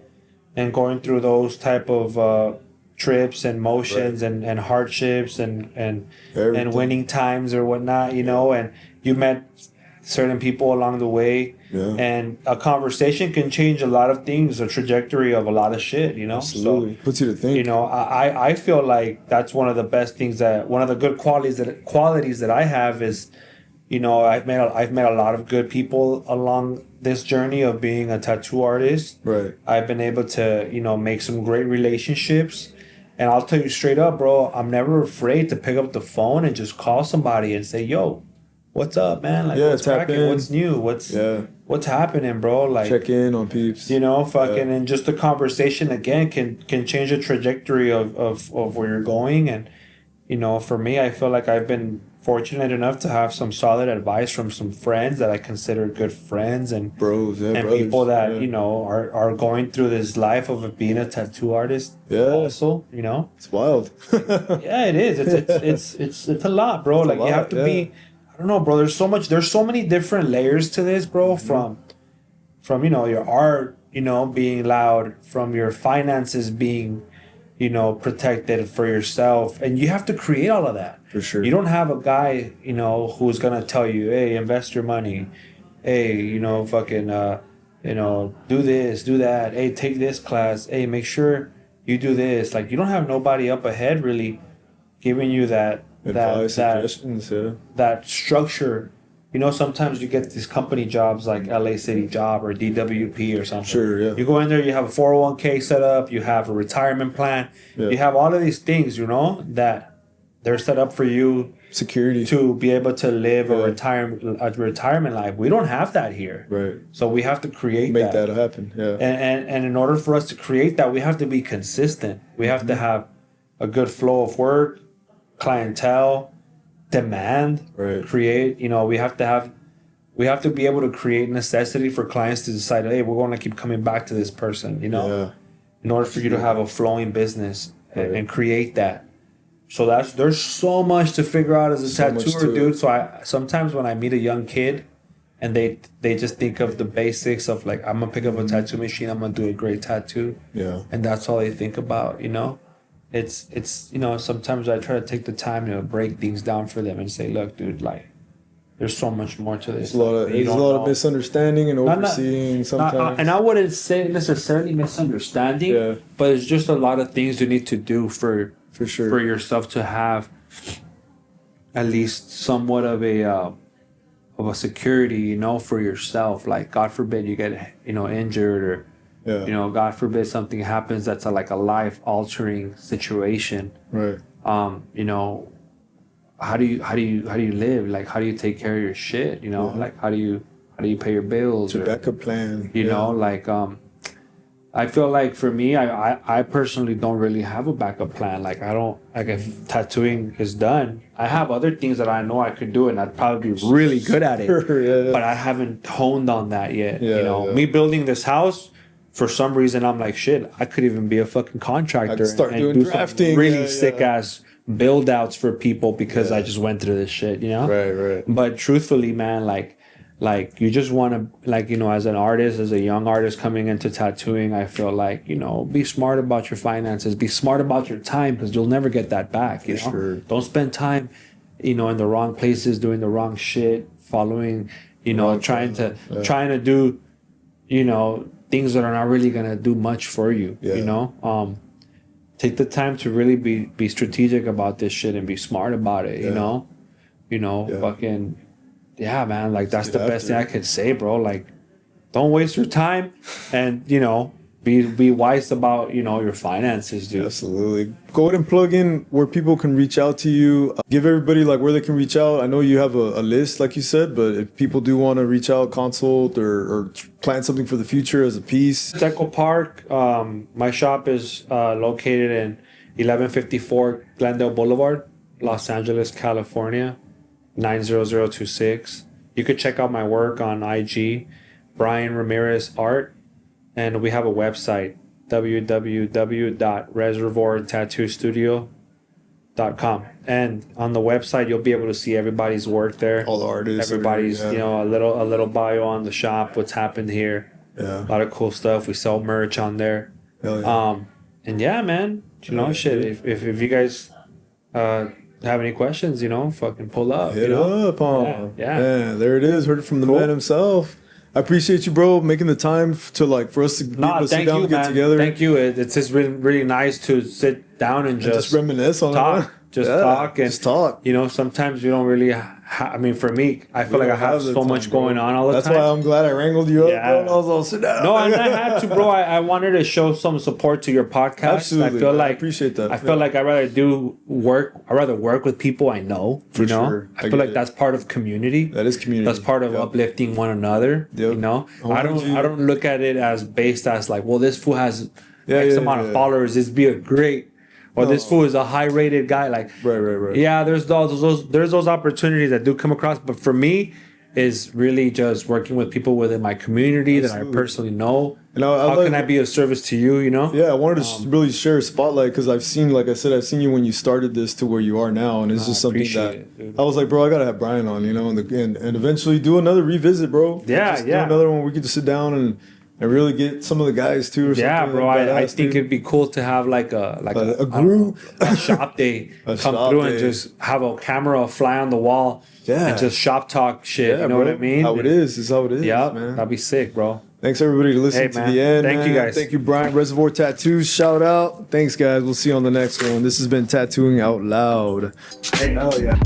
and going through those type of trips and motions and hardships and winning times or whatnot, you know, and you met certain people along the way, and a conversation can change a lot of things, the trajectory of a lot of shit, you know. Absolutely. So, puts you to think. You know, I feel like that's one of the best things, that one of the good qualities that I have is, you know, I've met a lot of good people along this journey of being a tattoo artist. Right. I've been able to, you know, make some great relationships. And I'll tell you straight up, bro, I'm never afraid to pick up the phone and just call somebody and say, yo, what's up, man? Like, what's cracking? What's new? What's happening, bro? Like, check in on peeps. You know, fucking, and just the conversation again can change the trajectory of where you're going. And, you know, for me, I feel like I've been fortunate enough to have some solid advice from some friends that I consider good friends and bros, and brothers, people that you know are going through this life of being a tattoo artist. Also, you know, it's wild. Yeah, it is. It's a lot, bro. Like, you have to be. I don't know, bro. There's so many different layers to this, bro. From you know, your art, you know, being loud, from your finances being, you know, protected for yourself, and you have to create all of that. For sure. You don't have a guy, you know, who's gonna tell you, hey, invest your money, hey, you know, fucking, you know, do this, do that, hey, take this class, hey, make sure you do this. Like, you don't have nobody up ahead really giving you that advice, suggestions, that structure. You know, sometimes you get these company jobs like LA City Job or DWP or something. Sure, yeah. You go in there, you have a 401k set up, you have a retirement plan, you have all of these things, you know, that they're set up for you. Security. To be able to live a retirement life. We don't have that here. Right. So we have to make that happen. Yeah. And in order for us to create that, we have to be consistent. We have to have a good flow of work, clientele, demand, create, you know, we have to be able to create necessity for clients to decide, hey, we're going to keep coming back to this person, you know, in order for you to have a flowing business and create that. So there's so much to figure out as a tattooer, dude. So sometimes when I meet a young kid and they just think of the basics of, like, I'm gonna pick up a tattoo machine, I'm gonna do a great tattoo. Yeah. And that's all they think about, you know. It's you know, sometimes I try to take the time to break things down for them and say, look, dude, like, there's so much more to this. There's a lot of misunderstanding and overseeing sometimes. And I wouldn't say necessarily misunderstanding, but it's just a lot of things you need to do for sure, for yourself to have at least somewhat of a security, you know, for yourself. Like, God forbid you get, you know, injured, or you know, God forbid something happens that's like a life altering situation. Right. You know, how do you live? Like, how do you take care of your shit? You know, like, how do you pay your bills? It's a backup plan. You know, like, I feel like for me, I personally don't really have a backup plan. Like, I don't, like, if tattooing is done, I have other things that I know I could do, and I'd probably be really good at it. But I haven't honed on that yet. You know, me building this house, for some reason, I'm like, shit, I could even be a fucking contractor and do drafting, really sick ass build outs for people because I just went through this shit, you know? Right. But truthfully, man, like you just want to, like, you know, as an artist, as a young artist coming into tattooing, I feel like, you know, be smart about your finances, be smart about your time, because you'll never get that back, you know? Sure. Don't spend time, you know, in the wrong places, doing the wrong shit, following, you know, trying to do, you know, things that are not really gonna do much for you. You know, take the time to really be strategic about this shit and be smart about it. You know, fucking man. Like, that's the best thing I could say, bro. Like, don't waste your time, and, you know, be wise about, you know, your finances, dude. Absolutely. Go ahead and plug in where people can reach out to you. Give everybody, like, where they can reach out. I know you have a list, like you said, but if people do want to reach out, consult, or plan something for the future as a piece. Echo Park. My shop is located in 1154 Glendale Boulevard, Los Angeles, California, 90026. You could check out my work on IG, Bryan Ramirez Art. And we have a website, www.reservoirtattoostudio.com. .com. And on the website, you'll be able to see everybody's work there. All the artists. Everybody's, yeah. you know, a little bio on the shop, what's happened here. Yeah. A lot of cool stuff. We sell merch on there. Hell yeah. And yeah, man, you know, shit. If you guys have any questions, you know, fucking pull up. Hit you know? up, huh? Yeah. Man, there it is. Heard it from the man himself. I appreciate you, bro, making the time for us to be able to sit down and get together. Thank you. It's just really, really nice to sit down and just reminisce on talk. it. Talk and just talk. You know, sometimes you don't really. I mean, for me, I feel like I have so much going on all the time. That's why I'm glad I wrangled you up, bro. And I was all sit down. No, and I had to, bro. I wanted to show some support to your podcast. Absolutely, I feel like I appreciate that. I feel like I'd rather work with people I know. For you know, sure. I feel like that's part of community. That is community. That's part of uplifting one another. You know, I don't look at it as based as like, well, this fool has X amount of followers. This be a great. Or this fool is a high-rated guy. Like, right. Yeah, there's those opportunities that do come across. But for me, is really just working with people within my community that I personally know. And how can I be of service to you? You know? Yeah, I wanted to really share a spotlight because I've seen, like I said, I've seen you when you started this to where you are now, and it's just something that I was like, bro, I gotta have Bryan on, you know, and eventually do another revisit, bro. Yeah. Do another one. We could just sit down and really get some of the guys too. Or yeah, something bro. I think it'd be cool to have like a group, a shop day come through and just have a camera fly on the wall. Yeah, and just shop talk shit. You know what I mean? How it is. It's how it is. Yeah, man. That'd be sick, bro. Thanks everybody to listen to the end. Thank you guys. Thank you, Bryan. Reservoir Tattoo. Shout out. Thanks, guys. We'll see you on the next one. This has been Tattooing Out Loud. Hey, hell yeah.